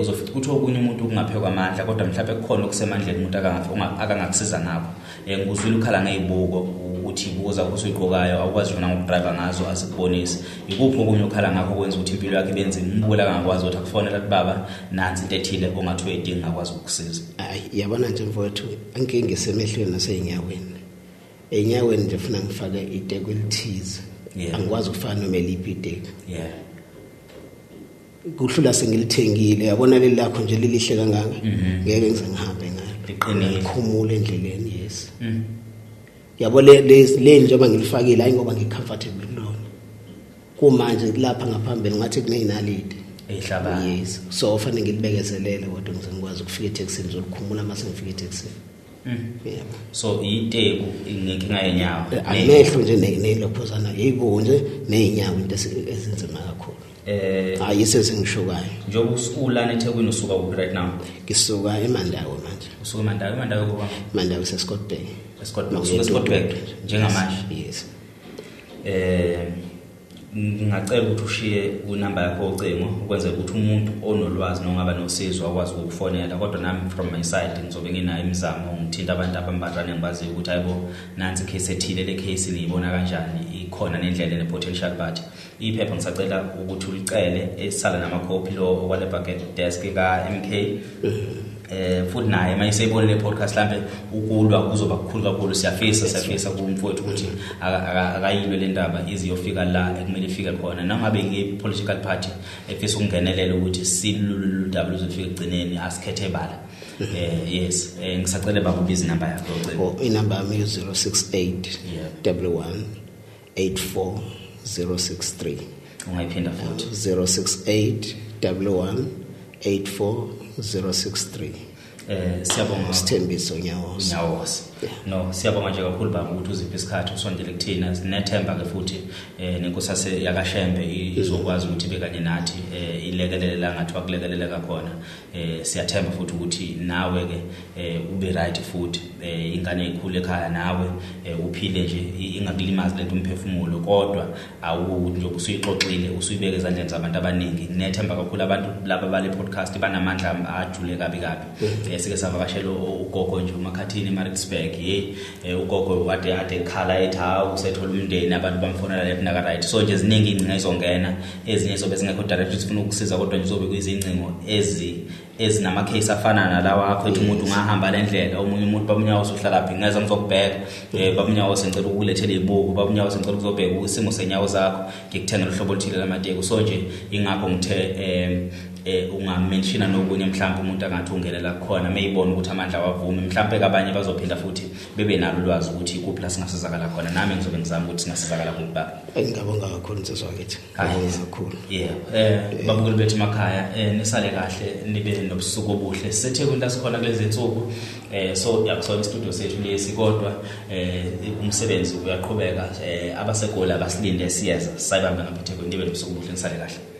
uzofithi ukuthi okunye umuntu kungaphekwa amandla kodwa mhlambe kukhona okusemandleni umuntu akangakusiza ngakho. Ngikuzwile ukhala ngezibuko ukuthi ibuza kusuyiqokayo awukwazi wena ngokudrive ngazo asikubonisi ikuphi okunye ukhala ngakho kwenza ukuthi impilo yakhe ibenze imbulela ngakwazi ukuthi akufonela kubaba nansi into ethile ongathi uyidinga ngakwazi ukukusiza. Hayi yabona nje mfowethu anginge ngisemehlweni naseyinyaweni. Enyaweni nje ufuna ngifake iteko elithize. Angikwazi ukufana noma eliphi iteko. Kuhlula sengilithengile yabona leli lakho nje lilihle kangaka ngeke ngize ngihambe ngalo ngikhumule endleleni. Yes. Yabo le njengoba ngilifakile hayi ngoba ngicomfortable kulona kumanje lapha ngaphambili ngathi kuneyinalidi ehlaba. Yes, so ufanele ngilibekezelele kodwa ngize ngikwazi ukufika eTexini ngizolikhumula mase ngifika eTexini. Yebo. So iteku inkinga yenyawo amehlo nje nelophozana yibo nje nezinyawo into ezinzima kakhulu. Ayisesengishokayo njengoba usulana eThekwini usuka kuphi right now? Ngisuka eMandawi manje. Usuka eMandawi kuba Mandawi seScott Bay. Usuka eScott Bay njengamanje. Yes. Ngingacela ukuthi ushiye unamba yakho ocingo ukwenzela ukuthi umuntu onolwazi nongaba nosizo akwazi ukufonela kodwa nami from my side ngizobe nginayo imizamo ngithinta abantu abambatshana engibaziyo ukuthi hayibo nansi case ethile le case niyibona kanjani ikhona nendlela ne potential but iphepha ngisacela ukuthi ulicele esala namakhophi lo okwale bucket desk ka MK futhi naye mayisebona le podcast lambe ukulwa kuzoba kukhulu kakhulu siyafisa kumfowethu ukuthi akayilwe le ndaba iziyofika la ekumele ifike khona nangabe ngepolitical party efisa ukungenelela ukuthi silulu ndaba luzofika egcineni asikhethe bala. Yes, ngisacela baba ubizi number yakho ocela. Inamba yami 068 11 84063. Ungayiphinda futhi 068 11 84063. Siyabonga Sithembiso Nyawosi. No, siyabonga nje kakhulu baba ukuthi uziphi isikhathi usondele kuthina sinethemba ke futhi nenkosase yakashembe izokwazi ukuthi bekanye nathi ilekelela ngathi wakulekelela khona. Siyathemba futhi ukuthi nawe ke ube right futhi ingane ikhule ekhaya nawe uphile nje ingakulimazi lento umphefumulo kodwa awukuthi nje usuyixoxile usuyibeke ezandleni zabantu abaningi. Nethemba kakhulu abantu laba bale podcast banamandla ajule kabi sike savakashela ugogo nje uMakhathini eMaritzburg ugogo ade khala etha usethola umndeni abantu bamfonela lapha naka right. So nje ziningi ingcinga izongena ezinye zobe zingekho direct zifuna ukusiza kodwa nje zobe kuyizingcingo ezinama case afana nalawa akho ethi umuntu ungahamba lendlela omunye umuntu babunyawo usuhlala phi ngeza ngizokubheka babunyawo sengicela ukulethela ibuku babunyawo sengicela ukuzobheka isimo senyawo zakho ngikuthengela uhlobo oluthile lamateki so nje ingakho ngithe ungamenshina nokunye mhlawumbe umuntu angathi ungelela khona mayibona ukuthi amandla awavumi mhlawumbe kabanye bazophinda futhi bebe nalo ulwazi ukuthi kuphi la singasizakala khona nami ngizobe ngizama ukuthi singasizakala kuba ngiyabonga kakhulu nsizwa wakithi kakhulu babukeli bethu emakhaya nisale kahle nibe nobusuku obuhle sethe kunta sikhona kulezi insuku so yakusona istudio sethu lesi kodwa umsebenzi uyaqhubeka abasegola basilinde siyeza sayibamba ngaphethe nibe nobusuku obuhle nisale kahle